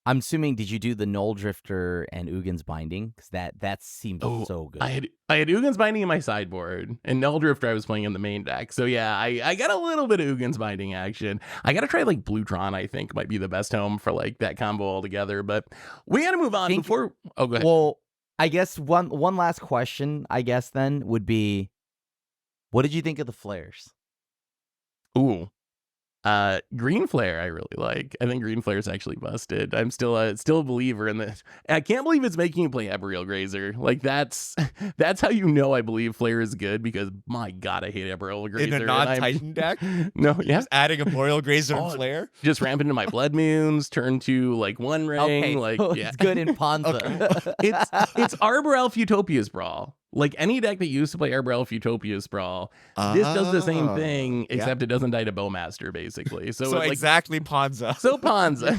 I'm assuming, did you do the Null Drifter and Ugin's Binding? Because that seems so good. I had Ugin's Binding in my sideboard, and Null Drifter I was playing in the main deck. So yeah, I got a little bit of Ugin's Binding action. I got to try like Blue Tron, I think might be the best home for like that combo altogether. But we got to move on before. Oh, go ahead. Well, I guess one last question, I guess then would be, what did you think of the flares? Ooh. Green Flare I really like. I think Green Flare is actually busted. I'm still a believer in this. I can't believe it's making you play Ebriel Grazer. Like that's how you know I believe Flare is good, because my god, I hate Ebriel Grazer. In a and non-Titan deck? No, yeah. Just adding a Boreal Grazer Oh, and Flare? Just ramp into my Blood Moons, turn to like One Ring, Okay, like so yeah. it's good in Ponza. It's Arbor Elf Utopia Sprawl. Like any deck that used to play Arbor Elf Utopia Sprawl, this does the same thing, yeah. except it doesn't die to Bowmaster, basically. So, So it's like exactly Ponza. so Ponza,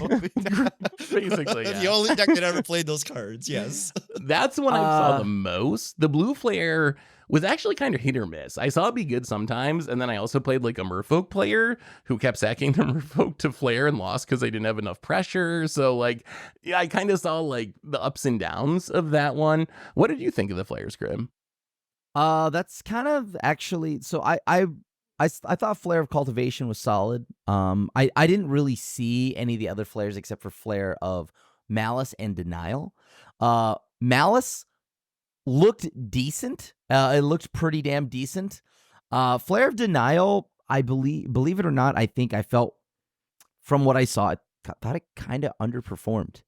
basically. The Yeah. only deck that ever played those cards, yes. That's when I saw the most. The Blue Flare was actually kind of hit or miss. I saw it be good sometimes, and then I also played like a Merfolk player who kept sacking the Merfolk to Flare and lost because they didn't have enough pressure. So like, yeah, I kind of saw like the ups and downs of that one. What did you think of the Flares, Grim? That's kind of actually. So I thought Flare of Cultivation was solid. I didn't really see any of the other flares except for Flare of Malice and Denial. Malice looked decent. It looked pretty damn decent. Flare of Denial, I believe it or not, I think I felt from what I saw, I thought it kind of underperformed.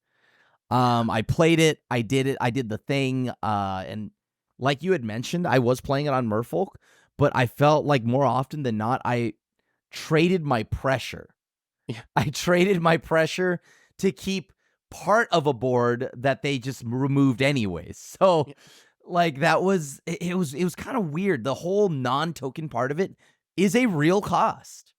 I played it, I did the thing, and like you had mentioned, I was playing it on Merfolk, but I felt like more often than not, I traded my pressure. Yeah. I traded my pressure to keep part of a board that they just removed anyways. So like that was it was kind of weird. The whole non-token part of it is a real cost.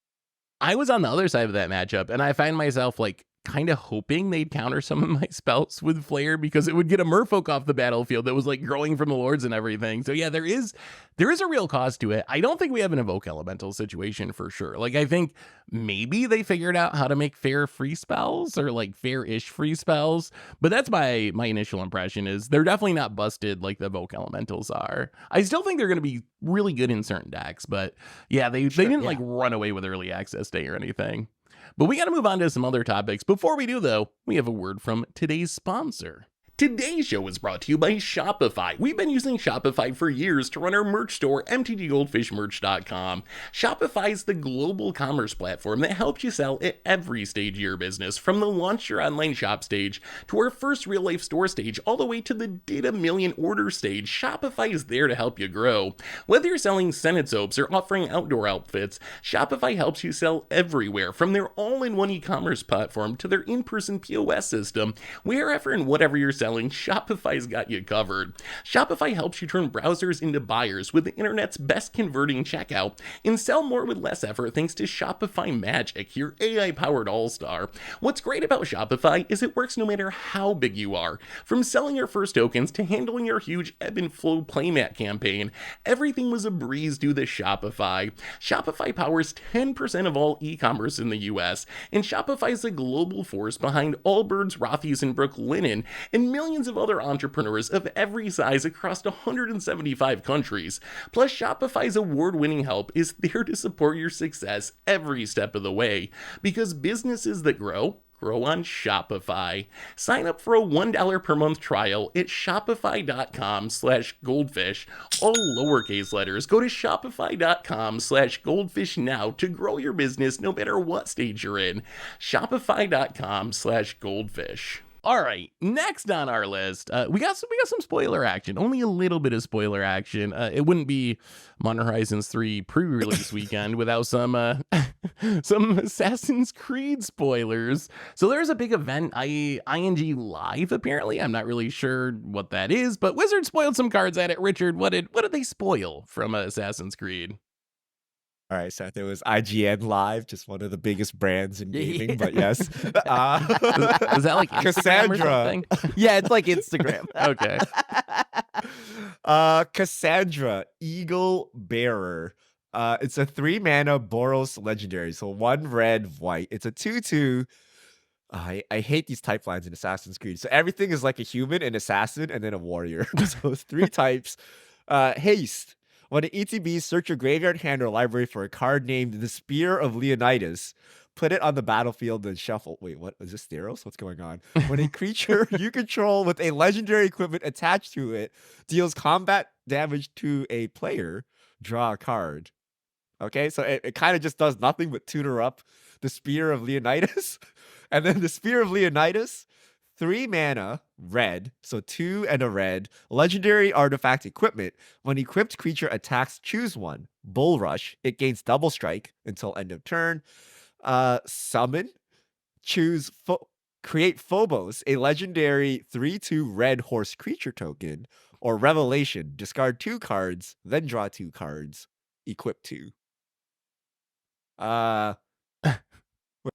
I was on the other side of that matchup, and I find myself like kind of hoping they'd counter some of my spells with Flare because it would get a merfolk off the battlefield that was like growing from the lords and everything. So yeah, there is a real cost to it. I don't think we have an evoke elemental situation for sure. Like I think maybe they figured out how to make fair free spells or like fair-ish free spells, but that's my initial impression is they're definitely not busted like the evoke elementals are. I still think they're going to be really good in certain decks, but yeah, they didn't like run away with early access day or anything. But we got to move on to some other topics. Before we do, though, we have a word from today's sponsor. Today's show is brought to you by Shopify. We've been using Shopify for years to run our merch store, MTGGoldfishMerch.com. Shopify is the global commerce platform that helps you sell at every stage of your business, from the launch your online shop stage to our first real-life store stage, all the way to the data million order stage. Shopify is there to help you grow. Whether you're selling scented soaps or offering outdoor outfits, Shopify helps you sell everywhere, from their all-in-one e-commerce platform to their in-person POS system. Wherever and whatever you're selling, Shopify's got you covered. Shopify helps you turn browsers into buyers with the internet's best converting checkout and sell more with less effort thanks to Shopify Magic, your AI-powered all-star. What's great about Shopify is it works no matter how big you are. From selling your first tokens to handling your huge ebb and flow playmat campaign, everything was a breeze due to Shopify. Shopify powers 10% of all e-commerce in the US, and Shopify is a global force behind Allbirds, Rothy's, and Brooklinen, and millions of other entrepreneurs of every size across 175 countries. Plus, Shopify's award-winning help is there to support your success every step of the way, because businesses that grow on Shopify. Sign up for a $1 per month trial at shopify.com/goldfish. All lowercase letters. Go to shopify.com/goldfish now to grow your business no matter what stage you're in. Shopify.com/goldfish. All right, next on our list, we got some spoiler action. Only a little bit of spoiler action. It wouldn't be Modern Horizons 3 pre-release weekend without some some Assassin's Creed spoilers. So there's a big event, ING Live. Apparently, I'm not really sure what that is, but Wizard spoiled some cards at it. Richard, what did they spoil from Assassin's Creed? All right, Seth, it was IGN Live, just one of the biggest brands in gaming, Yeah. but yes. Is that like Instagram or Cassandra. something? Yeah, it's like Instagram. Okay. Cassandra, Eagle Bearer. It's a 3-mana Boros legendary, so 1 red, white. It's a 2/2. I hate these type lines in Assassin's Creed. So everything is like a human, an assassin, and then a warrior. So it's 3 types. Haste. When an ETB, search your graveyard, hand, or library for a card named the Spear of Leonidas. Put it on the battlefield and shuffle. Wait, what? Is this Theros? What's going on? When a creature you control with a legendary equipment attached to it deals combat damage to a player, draw a card. Okay, so it kind of just does nothing but tutor up the Spear of Leonidas. And then the Spear of Leonidas, 3 mana, red, so 2 and a red, legendary artifact equipment. When equipped creature attacks, choose one. Bull Rush, it gains double strike until end of turn. Summon, choose, create Phobos, a legendary 3/2 red horse creature token. Or Revelation, discard 2 cards, then draw 2 cards, equip 2.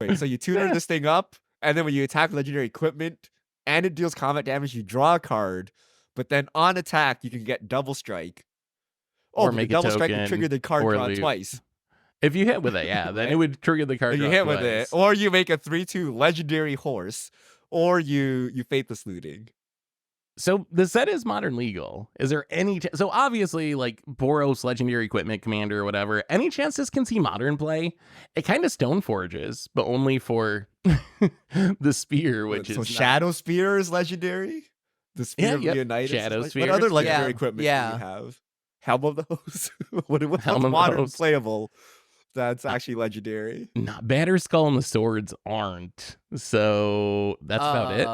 Wait, so you tutor this thing up, and then when you attack legendary equipment and it deals combat damage, you draw a card, but then on attack, you can get double strike. Oh, Or but make the a double strike will token, trigger the card or draw leave. twice. If you hit with it, yeah, then it would trigger the card And you draw hit with it. twice. Or you make a 3/2 legendary horse, or you Faithless Looting. So the set is modern legal. Is there any so obviously like Boros legendary equipment commander or whatever, any chance this can see modern play? It kind of stone forges, but only for the spear, which So is Shadow Spear is legendary? The Spear of yep. Leonidas? Shadow What Spear. other legendary Yeah, equipment do yeah. you have? Helm of the Host? What's Helm of the modern Host. playable that's actually legendary? not Batterskull and the swords aren't. So that's about it.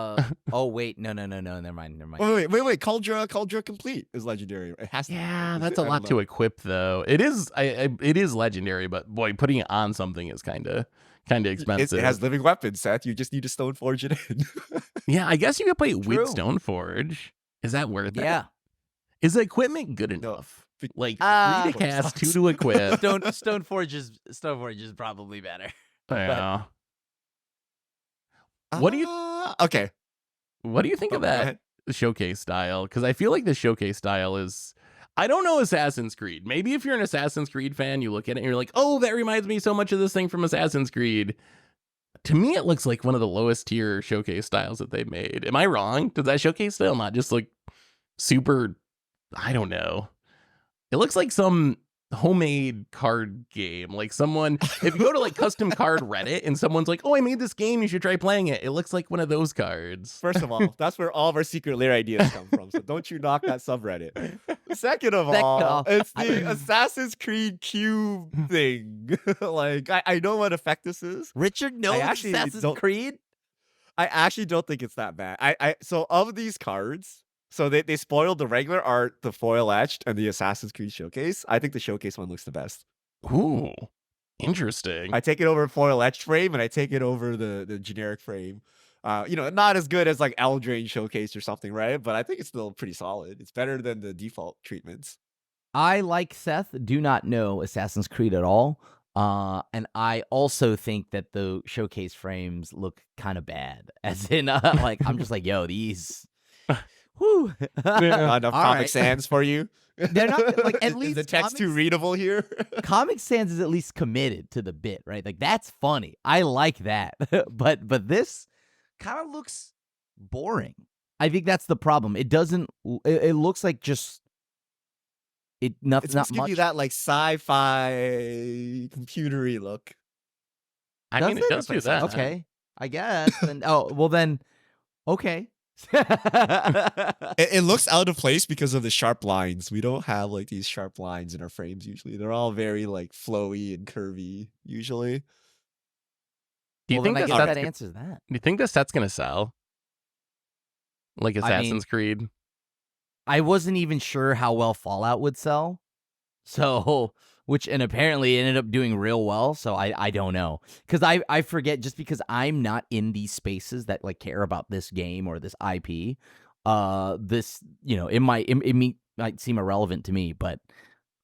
Oh wait, no, never mind. Wait. Cauldra Complete is legendary. It has to be. Yeah, Is that's it? a I lot don't to know. equip though. It is it is legendary, but boy, putting it on something is kind of expensive. It has living weapons, Seth. You just need to Stoneforge it in. Yeah, I guess you could play it with True. Stoneforge. Is that worth it? Yeah. Is the equipment good No. enough? Like 3 Ah. to cast, Sucks. 2 to equip. Stoneforge is probably better. Yeah. What do you Okay. What do you think Oh, of go that ahead. showcase style? Because I feel like the showcase style is. I don't know Assassin's Creed. Maybe if you're an Assassin's Creed fan, you look at it and you're like, oh, that reminds me so much of this thing from Assassin's Creed. To me, it looks like one of the lowest tier showcase styles that they've made. Am I wrong? Does that showcase style not just look super? I don't know. It looks like some homemade card game. Like someone, if you go to like custom card Reddit and someone's like, oh, I made this game, you should try playing it. It looks like one of those cards. First of all, that's where all of our secret lair ideas come from. So don't you knock that subreddit. Second of all, it's the Assassin's Creed cube thing. Like, I know what effect this is. Richard knows actually Assassin's don't- Creed. I actually don't think it's that bad. So of these cards, so they spoiled the regular art, the foil etched, and the Assassin's Creed showcase. I think the showcase one looks the best. Ooh, interesting. I take it over foil etched frame, and I take it over the generic frame. Not as good as like Eldraine showcase or something, right? But I think it's still pretty solid. It's better than the default treatments. I, like Seth, do not know Assassin's Creed at all. And I also think that the showcase frames look kind of bad. As in, like, I'm just like, yo, these. Whew. Not enough All Comic right. Sans for you. They're not like at Is least the text too Comic- readable here. Comic Sans is at least committed to the bit, right? Like that's funny. I like that. but this kind of looks boring. I think that's the problem. It doesn't. It looks like just it. It's Not supposed to give much. you that like sci-fi computery look. I mean, it does do that. Okay, I guess. And then, okay. It looks out of place because of the sharp lines. We don't have like these sharp lines in our frames usually. They're all very like flowy and curvy usually. Do you Well, think then I this guess set's that answers that. Do you think this set's gonna sell? Like Assassin's Creed? I wasn't even sure how well Fallout would sell. So, and apparently it ended up doing real well. So I don't know. Because I forget, just because I'm not in these spaces that like care about this game or this IP, this, it might seem irrelevant to me, but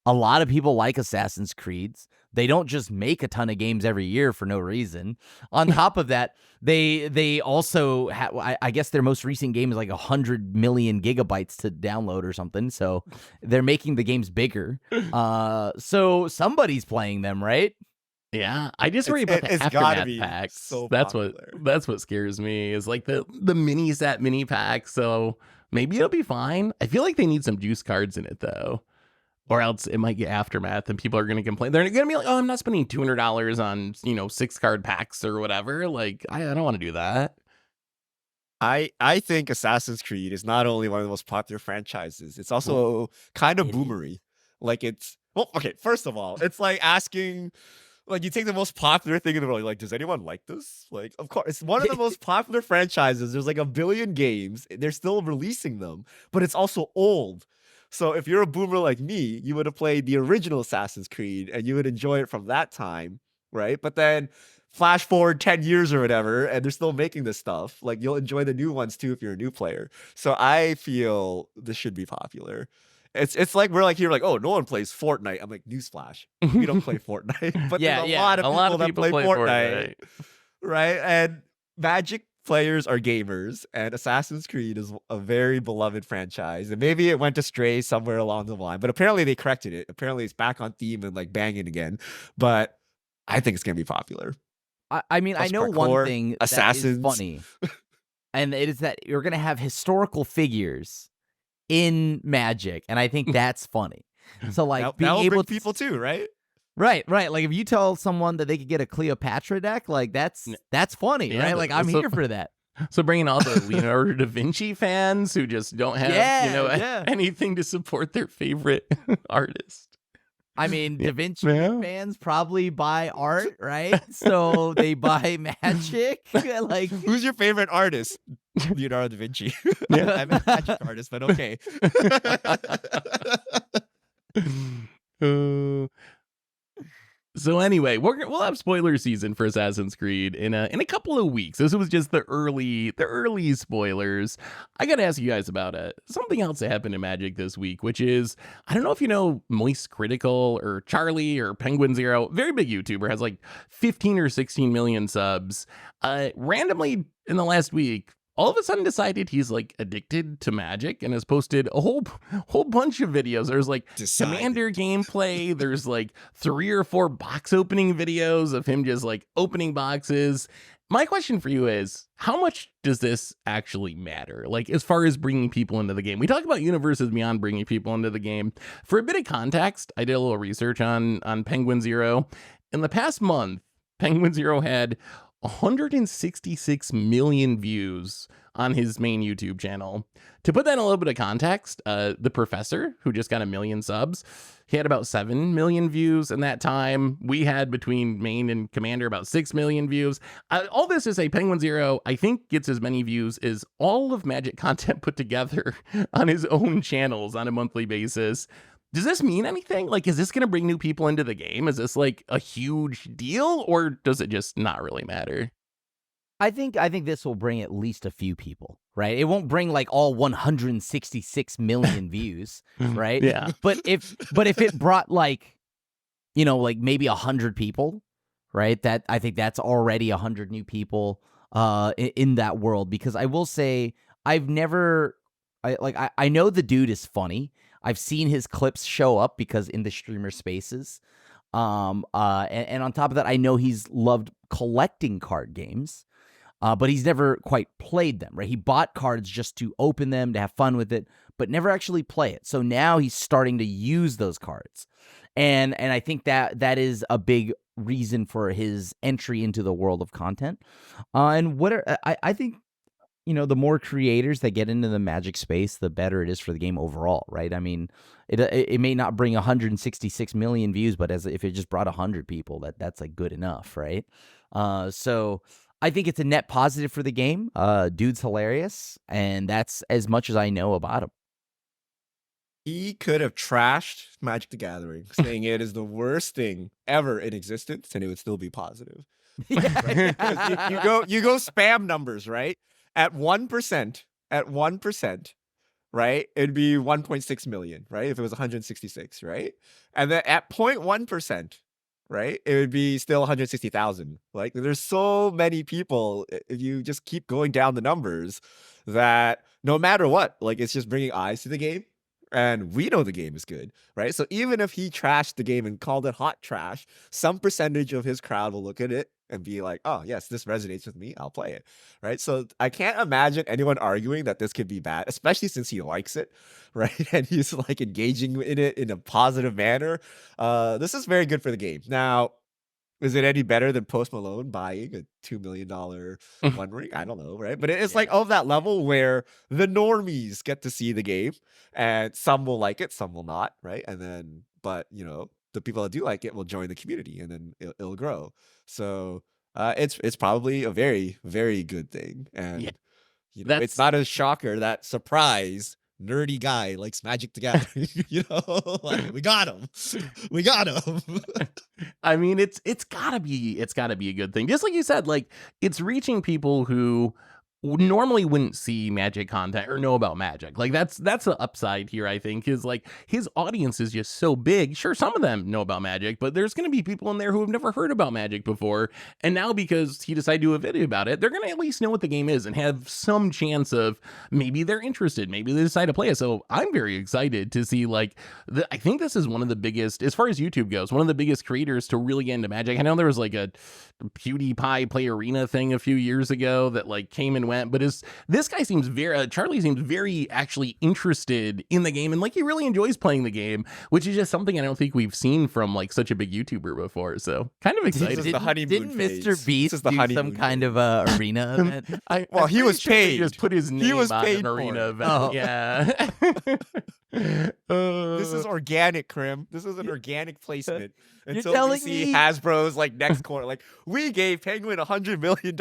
a lot of people like Assassin's Creeds. They don't just make a ton of games every year for no reason. On top of that, they also have, I guess their most recent game is like 100 million gigabytes to download or something. So they're making the games bigger. So somebody's playing them, right? Yeah, I just worry about the it's gotta aftermath be packs. so that's popular. what scares me is like the mini set mini pack. So maybe it'll be fine. I feel like they need some juice cards in it though. Or else it might get aftermath and people are going to complain. They're going to be like, oh, I'm not spending $200 on, 6-card packs or whatever. Like, I don't want to do that. I think Assassin's Creed is not only one of the most popular franchises, it's also kind of it is. boomery. Like okay, first of all, it's like asking, like you take the most popular thing in the world, like, does anyone like this? Like, of course, it's one of the most popular franchises. There's like 1 billion games. They're still releasing them, but it's also old. So if you're a boomer like me, you would have played the original Assassin's Creed and you would enjoy it from that time, right? But then flash forward 10 years or whatever, and they're still making this stuff. Like you'll enjoy the new ones too if you're a new player. So I feel this should be popular. It's like we're like here, like, oh, no one plays Fortnite. I'm like, newsflash. We don't play Fortnite. But Yeah, there's a yeah. lot of A people lot of that people play play Fortnite. Right? And Magic players are gamers, and Assassin's Creed is a very beloved franchise. And maybe it went astray somewhere along the line, but apparently they corrected it. Apparently it's back on theme and like banging again. But I think it's gonna be popular. I mean, I Plus know parkour, one thing that is assassins. funny, and it is that you're going to have historical figures in Magic, and I think that's funny. So, like, being that'll able bring to people too, right? right. Like, if you tell someone that they could get a Cleopatra deck, like that's funny, Yeah, right? Like, I'm so- here for that. So bringing all the Leonardo da Vinci fans who just don't have, Yeah. anything to support their favorite artist. I mean, Da Vinci Yeah. fans probably buy art, right? So they buy Magic. Like, Who's your favorite artist? Leonardo da Vinci. Yeah. I'm a magic artist, but okay. So anyway, we'll have spoiler season for Assassin's Creed in a couple of weeks. This was just the early spoilers. I gotta ask you guys about something else that happened in Magic this week, which is, I don't know if you know Moist Critical or Charlie or Penguin Zero, very big YouTuber, has like 15 or 16 million subs. Randomly in the last week, all of a sudden decided he's like addicted to Magic and has posted a whole bunch of videos. There's like Commander gameplay. There's like 3 or 4 box opening videos of him just like opening boxes. My question for you is, how much does this actually matter? Like, as far as bringing people into the game, we talk about universes beyond bringing people into the game. For a bit of context, I did a little research on Penguin Zero. In the past month, Penguin Zero had 166 million views on his main YouTube channel. To put that in a little bit of context, the Professor, who just got 1 million subs, he had about 7 million views in that time. We had, between main and Commander, about 6 million views. All this to say, Penguin Zero, I think, gets as many views as all of Magic content put together on his own channels on a monthly basis. Does this mean anything? Like, is this going to bring new people into the game? Is this like a huge deal, or does it just not really matter? I think this will bring at least a few people, right? It won't bring like all 166 million views, right? Yeah. But if it brought like, like maybe 100 people, right? That, I think that's already 100 new people in that world. Because I will say, I know the dude is funny. I've seen his clips show up because in the streamer spaces. And on top of that, I know he's loved collecting card games, but he's never quite played them, right? He bought cards just to open them, to have fun with it, but never actually play it. So now he's starting to use those cards. And I think that is a big reason for his entry into the world of content. I think, the more creators that get into the Magic space, the better it is for the game overall, right? I mean, it may not bring 166 million views, but if it just brought 100 people, that's like good enough, right? So I think it's a net positive for the game. Dude's hilarious, and that's as much as I know about him. He could have trashed Magic the Gathering, saying it is the worst thing ever in existence, and it would still be positive. Right? 'Cause you go spam numbers, right? At 1%, right? It'd be 1.6 million, right? If it was 166, right? And then at 0.1%, right? It would be still 160,000. Like, there's so many people, if you just keep going down the numbers, that no matter what, like, it's just bringing eyes to the game. And we know the game is good, right? So even if he trashed the game and called it hot trash, some percentage of his crowd will look at it and be like, oh, yes, this resonates with me. I'll play it, right? So I can't imagine anyone arguing that this could be bad, especially since he likes it, right? And he's like engaging in it in a positive manner. This is very good for the game. Now, is it any better than Post Malone buying a $2 million One Ring? I don't know, right? But it's like of that level where the normies get to see the game, and some will like it, some will not, right? And then, but the people that do like it will join the community, and then it'll grow. So it's probably a very, very good thing, and it's not a shocker that Surprise nerdy guy likes Magic the Gathering. Like, we got him. I mean, it's gotta be a good thing. Just like you said, like, it's reaching people who normally wouldn't see Magic content or know about Magic. Like, that's the upside here, I think, is like his audience is just so big. Sure, some of them know about Magic, but there's going to be people in there who have never heard about Magic before. And now, because he decided to do a video about it, they're going to at least know what the game is and have some chance of maybe they're interested. Maybe they decide to play it. So I'm very excited to see, like, I think this is one of the biggest, as far as YouTube goes, one of the biggest creators to really get into Magic. I know there was like a PewDiePie Play Arena thing a few years ago that like came and went, but this guy seems Charlie seems very actually interested in the game, and like he really enjoys playing the game, which is just something I don't think we've seen from like such a big YouTuber before. So kind of excited. This is the honeymoon Didn't phase. Mr. Beast do some kind of arena event? Well, he was paid. He just put his name on an for arena it. event. Oh. Yeah. This is organic, Krim. This is an organic placement. Until we telling see me- Hasbro's like next corner. Like, we gave Penguin $100 million.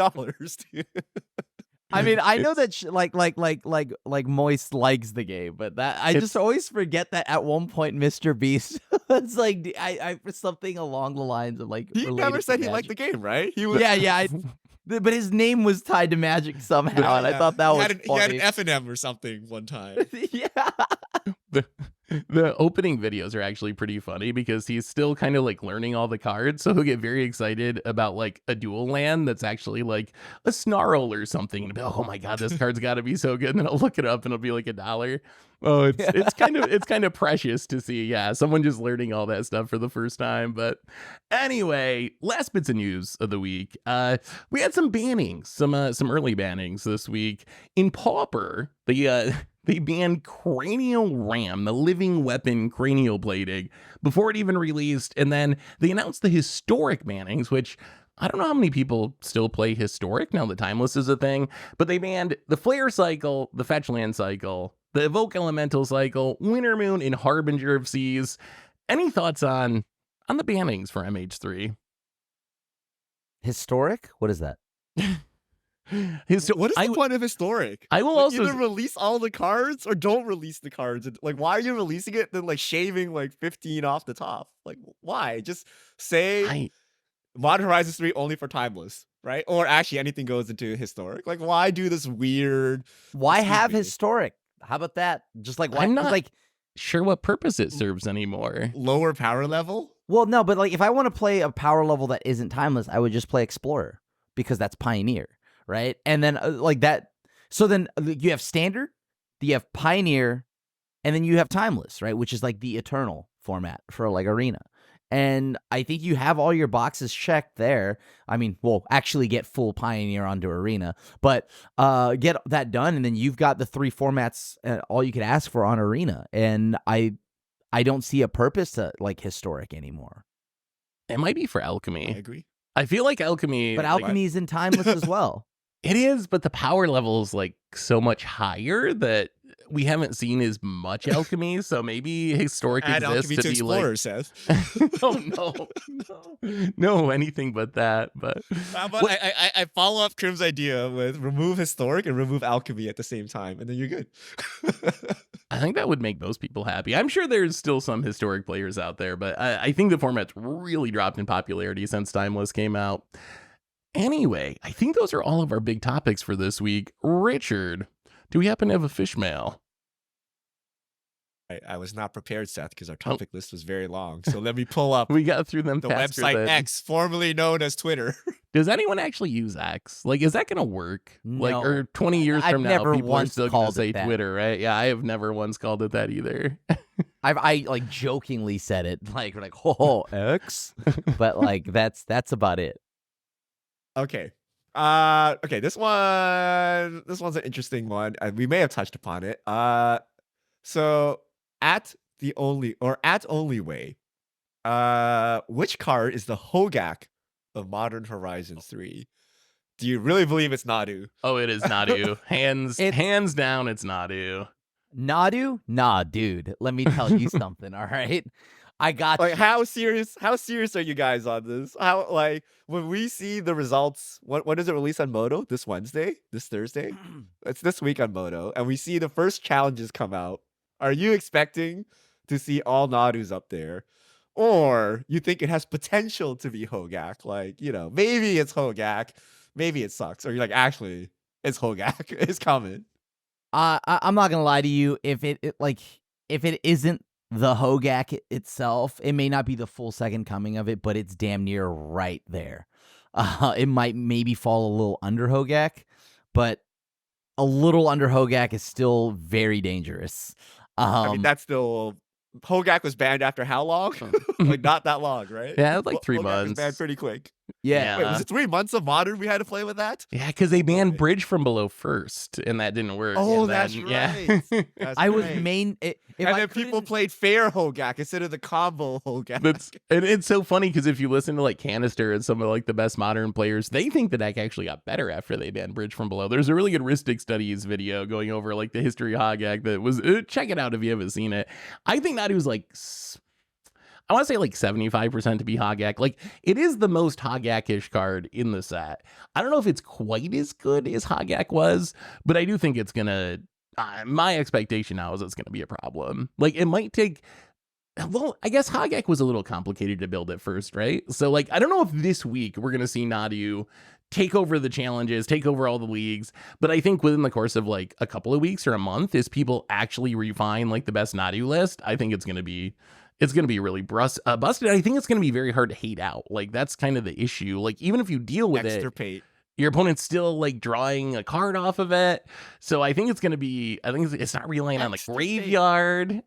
I mean, I know It's- that like Moist likes the game, but that I It's- just always forget that at one point Mr. Beast it's like I for something along the lines of like He related never to said he liked the magic. game, right? He was Yeah. But his name was tied to magic somehow, and I thought that he was had he had an funny. F&M or something one time. Yeah. the the opening videos are actually pretty funny because he's still kind of like learning all the cards, so he'll get very excited about like a dual land that's actually like a snarl or something, and be like, oh my god, this card's got to be so good, and then I'll look it up and it'll be like $1. Oh, it's kind of precious to see, yeah, someone just learning all that stuff for the first time. But anyway, last bits of news of the week, we had some bannings, some early bannings this week in Pauper. They banned Cranial Ram, the living weapon cranial plating, before it even released. And then they announced the historic bannings, which I don't know how many people still play historic now that Timeless is a thing, but they banned the Flare cycle, the Fetch Land cycle, the Evoke Elemental cycle, Winter Moon, and Harbinger of Seas. Any thoughts on the bannings for MH3? Historic? What is that? What is the point of historic? I will Like, also either release all the cards or don't release the cards. Like, why are you releasing it? Then like shaving like 15 off the top. Like, why? Just say I Modern Horizons 3 only for Timeless, right? Or actually anything goes into historic. Like, why do this weird? Why Excuse have me. historic? How about that? Just like why? I'm 'cause, not- like sure what purpose it serves anymore. Lower power level? well, no, but like if I want to play a power level that isn't timeless, I would just play Explorer because that's Pioneer, right? And then like that. So then you have Standard, you have Pioneer, and then you have Timeless, right? Which is like the Eternal format for like Arena. And I think you have all your boxes checked there. I mean, well, actually get full Pioneer onto Arena, but get that done, and then you've got the 3 formats, all you could ask for on Arena. And I don't see a purpose to like historic anymore. It might be for I Alchemy. agree. I feel like Alchemy, But like, Alchemy is in Timeless as well. it is, but the power level is like so much higher that we haven't seen as much Alchemy. So maybe historic Add exists Alchemy to to be Explorer, like, Seth. oh no, anything but that. But But I follow up Krim's idea with remove historic and remove alchemy at the same time, and then you're good. I think that would make most people happy. I'm sure there's still some historic players out there, but I think the format's really dropped in popularity since Timeless came out. Anyway, I think those are all of our big topics for this week. Richard, do we happen to have a fish mail? I was not prepared, Seth, because our topic list was very long. So let me pull up We got through them the faster website than- X, formerly known as Twitter. Does anyone actually use X? Like, is that going to work? Like, No. or 20 years I've from now, never people are once still going to called it say that. Twitter, right? Yeah, I have never once called it that either. I like jokingly said it like oh X, but like that's about it. Okay. Okay, this one's an interesting one. We may have touched upon it. So at only way, which card is the hogak of Modern Horizons 3? Do you really believe it's Nadu? Oh, it is Nadu. It's- Hands down, it's Nadu. Nadu? Nah, dude. Let me tell you something, all right? I got Like, you. how serious are you guys on this? How, like, when we see the results, when does it release on Moto? This Wednesday? This Thursday? It's this week on Moto, and we see the first challenges come out. Are you expecting to see all Nadus up there? Or you think it has potential to be Hogak? Like, maybe it's Hogak, maybe it sucks. Or you're like, actually, it's Hogak. It's coming. I'm not gonna lie to you. If it isn't the Hogak itself, it may not be the full second coming of it, but it's damn near right there. It might maybe fall a little under Hogak, but a little under Hogak is still very dangerous. I mean, that's still... Hogak was banned after how long? Like, not that long, right? Yeah, it was like 3 Hogak was months. banned pretty quick. yeah. Wait, was it 3 months of Modern we had to play with that? Yeah, because they banned Okay. Bridge from Below first, and that didn't work. Oh, and that's then- right. Yeah. That's I was right. main. If And I then people couldn't- played fair Hogak instead of the combo Hogak. And it's so funny because if you listen to like Canister and some of like the best Modern players, they think the deck actually got better after they banned Bridge from Below. There's a really good Ristic Studies video going over like the history of Hogak that was check it out if you haven't seen it. I think Nadu's like I want to say like 75% to be hogak. Like, it is the most hogak-ish card in the set. I don't know if it's quite as good as hogak was, but I do think it's gonna. My expectation now is it's gonna be a problem. Like, it might take. Well, I guess hogak was a little complicated to build at first, right? So, like, I don't know if this week we're gonna see Nadu take over the challenges, take over all the leagues, but I think within the course of like a couple of weeks or a month, as people actually refine like the best Nadu list, I think it's gonna be really busted. I think it's gonna be very hard to hate out. Like, that's kind of the issue. Like, even if you deal with Extirpate. your opponent's still like drawing a card off of it. So I think it's gonna be. I think it's not relying on the Extirpate. graveyard.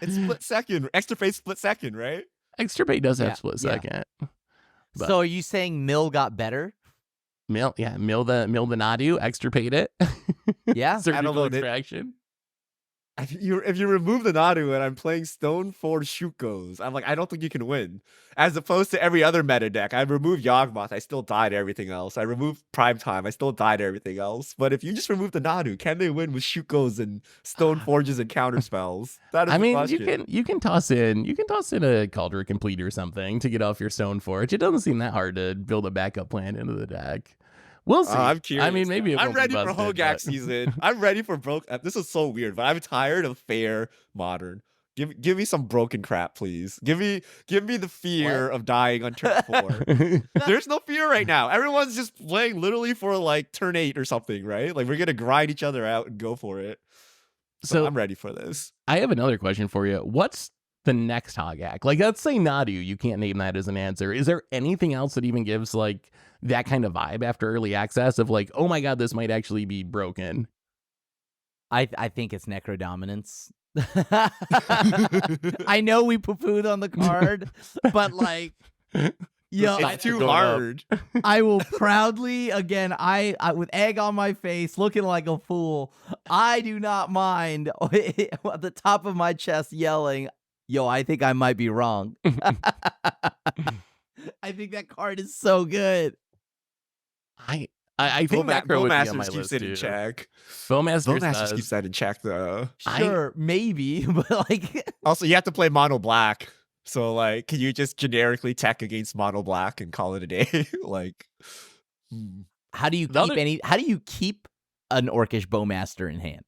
It's split second. Extirpate split second, right? Extirpate does have Yeah, split yeah. second. But- So are you saying Mill got better? Mill the Nadu, extirpate it. Yeah. Surgical know, extraction. If you remove the Nadu and I'm playing Stone Forge Shukos, I'm like, I don't think you can win. As opposed to every other meta deck, I remove Yawgmoth, I still die to everything else. I remove Primetime, I still die to everything else. But if you just remove the Nadu, can they win with Shukos and Stone Forges and counter spells? That is I the mean, question. you can toss in a Cauldron Complete or something to get off your Stone Forge. It doesn't seem that hard to build a backup plan into the deck. We'll see. I'm curious. I mean, maybe I'm won't be ready for busted, Hogak but- season. I'm ready for broke. This is so weird, but I'm tired of fair modern. Give me some broken crap, please. Give me the fear of dying on turn 4. There's no fear right now. Everyone's just playing literally for like turn 8 or something, right? Like, we're gonna grind each other out and go for it. So So I'm ready for this. I have another question for you. What's the next hogak? Like, let's say Nadu, you can't name that as an answer. Is there anything else that even gives like that kind of vibe after early access of like, oh my god, this might actually be broken? I think it's Necro Dominance. I know we poo-pooed on the card, but like, yo, It's too going up. hard. I will proudly, again, I with egg on my face, looking like a fool, I do not mind at the top of my chest yelling, yo, I think I might be wrong. I think that card is so good. I think Macro would be on my Bowmasters keeps list it too. in check. Bowmasters Bowmasters does. keeps that in check though. Sure, maybe, but like, Also, you have to play mono black. So, like, can you just generically tech against mono black and call it a day? Like, how do you The keep other- how do you keep an Orcish Bowmaster in hand?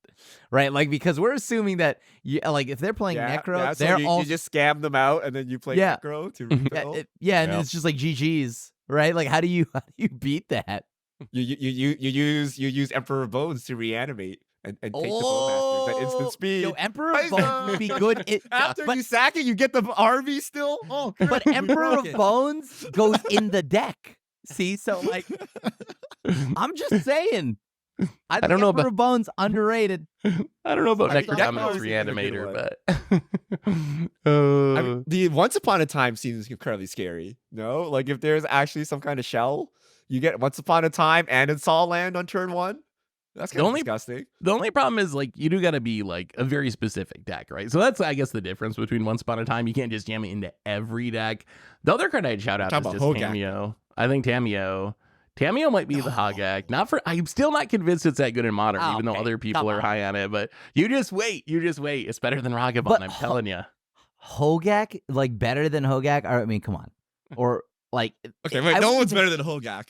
Right? Like, because we're assuming that you like if they're playing Necro, so they're you, all you just scam them out and then you play Yeah. Necro to yeah, rebuild. and Yeah. it's just like GG's, right? Like, how do you beat that? You use Emperor of Bones to reanimate and take the Bowmasters at instant speed. Yo, Emperor of Nice Bones would be good. After but, you sack it, you get the RV still. Oh, but Emperor of Bones goes in the deck. See, so like, I'm just saying. I think don't know Emperor about- of Bones underrated. I don't know about I mean, Necrodominance Necro is a good Reanimator, one. but I mean, the Once Upon a Time seems incredibly scary. No, like if there's actually some kind of shell, you get Once Upon a Time and it's all land on turn 1. That's The kind of only- disgusting. the only problem is like you do got to be like a very specific deck, right? So that's I guess the difference between Once Upon a Time. You can't just jam it into every deck. The other card I'd shout out is Talking just about Hogak. Tameo. I think Tameo might be the hogak. I'm still not convinced it's that good in modern, Oh, even though okay. other people Come are on. high on it. But you just wait. It's better than Ragavan. But I'm telling you. Hogak, like better than Hogak? Or, I mean, come on. Or like, Okay, I wait, no would one's even- better than Hogak.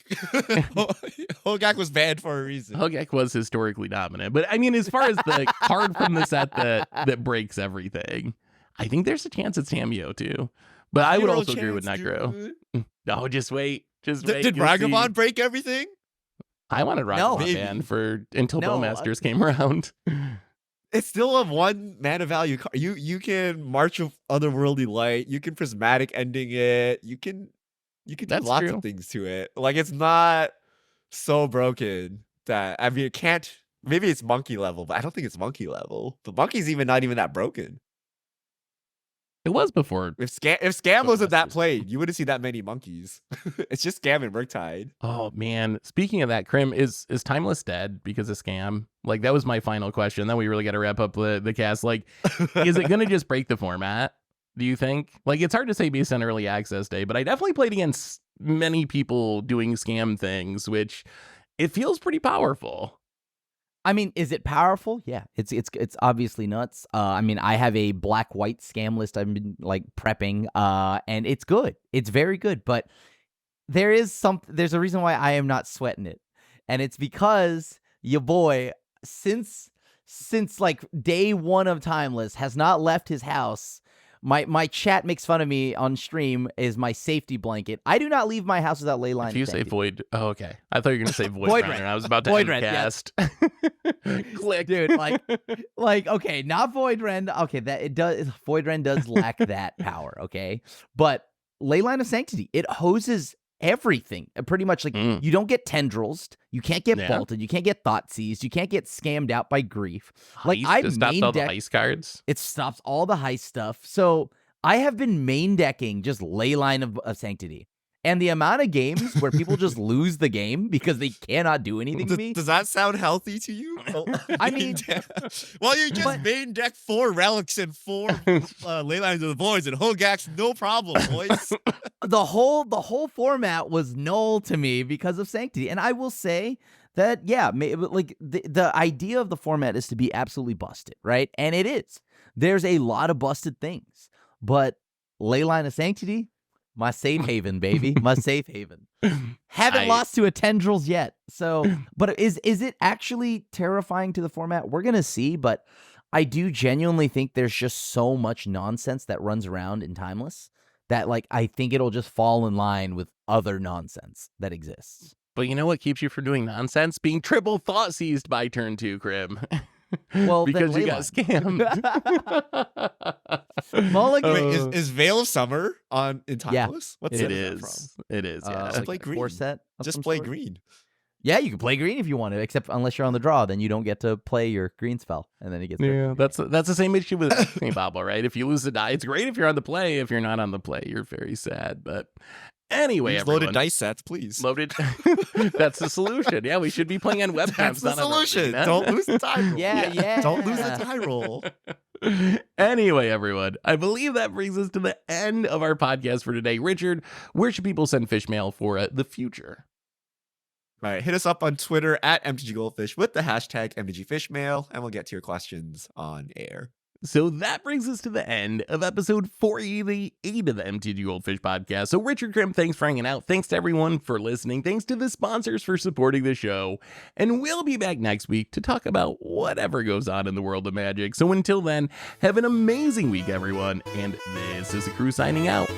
Hogak was banned for a reason. Hogak was historically dominant, but I mean, as far as the card from the set that breaks everything, I think there's a chance it's Tameo too. But I would Zero also agree with chance, Necro. dude. No, just wait. Just wait. Did you'll see. Ragavan break everything? I wanted No. Ragavan Maybe. banned until No, Bowmasters came around. It's still a 1 mana value card. You can March of Otherworldly Light. You can Prismatic Ending it. You can do That's lots true. of things to it. Like, it's not so broken that I mean it can't. Maybe it's monkey level, but I don't think it's monkey level. The monkey's not even that broken. It was before. If Scam wasn't that Bowmasters. played, you wouldn't see that many monkeys. It's just Scam and Murktide. Oh man. Speaking of that, Krim, is Timeless dead because of Scam? Like that was my final question. Then we really got to wrap up the cast. Like, is it gonna just break the format? Do you think? Like, it's hard to say based on early access day, but I definitely played against many people doing Scam things, which it feels pretty powerful. I mean, is it powerful? Yeah, it's obviously nuts. I mean, I have a black-white scam list I've been like prepping, and it's good. It's very good, but there's a reason why I am not sweating it, and it's because your boy, since like day one of Timeless, has not left his house. My chat makes fun of me on stream is my safety blanket. I do not leave my house without Leyline. If you say void, oh, okay. I thought you were gonna say void, Void Runner. Red. I was about to Void end Red, cast. Click, Dude, like okay, not Void Ren. Okay, that it does. Void Ren does lack that power. Okay, but Leyline of Sanctity, it hoses everything. Pretty much, like you don't get tendrils, you can't get vaulted, you can't get thought seized, you can't get scammed out by grief. Like Heist? It stops all the heist cards. It stops all the heist stuff. So I have been main decking just Leyline of Sanctity. And the amount of games where people just lose the game because they cannot do anything to me. Does that sound healthy to you? I mean, well, you just main deck 4 relics and 4 Leylines of the Voids and hogaks, no problem, boys. the whole format was null to me because of Sanctity. And I will say that, yeah, like the idea of the format is to be absolutely busted, right? And it is. There's a lot of busted things. But Leyline of Sanctity, my safe haven, baby. My safe haven. Haven't lost to a tendrils yet. So, but is it actually terrifying to the format? We're going to see, but I do genuinely think there's just so much nonsense that runs around in Timeless that, like, I think it'll just fall in line with other nonsense that exists. But you know what keeps you from doing nonsense? Being triple thought seized by turn 2, Crib. Well, because you got scammed. Mulligan. Wait, is Veil of Summer in Timeless? Yeah, What's it is. From? It is, yeah. Just play green. Set just play green. Yeah, you can play green if you want to, except unless you're on the draw, then you don't get to play your green spell, and then it gets yeah. That's the same issue with Bobble, right? If you lose the die, it's great if you're on the play. If you're not on the play, you're very sad. But anyway, everyone, loaded dice sets, please. Loaded. That's the solution. Yeah, we should be playing on webcams. That's the solution. Don't lose the die roll. Yeah. Don't lose the die roll. Anyway, everyone, I believe that brings us to the end of our podcast for today. Richard, where should people send fish mail for the future? All right, hit us up on Twitter at MTGGoldfish with the hashtag MTGFishmail, and we'll get to your questions on air. So that brings us to the end of episode 48 of the MTG Goldfish podcast. So Richard Krim, thanks for hanging out. Thanks to everyone for listening. Thanks to the sponsors for supporting the show. And we'll be back next week to talk about whatever goes on in the world of Magic. So until then, have an amazing week, everyone. And this is the crew signing out.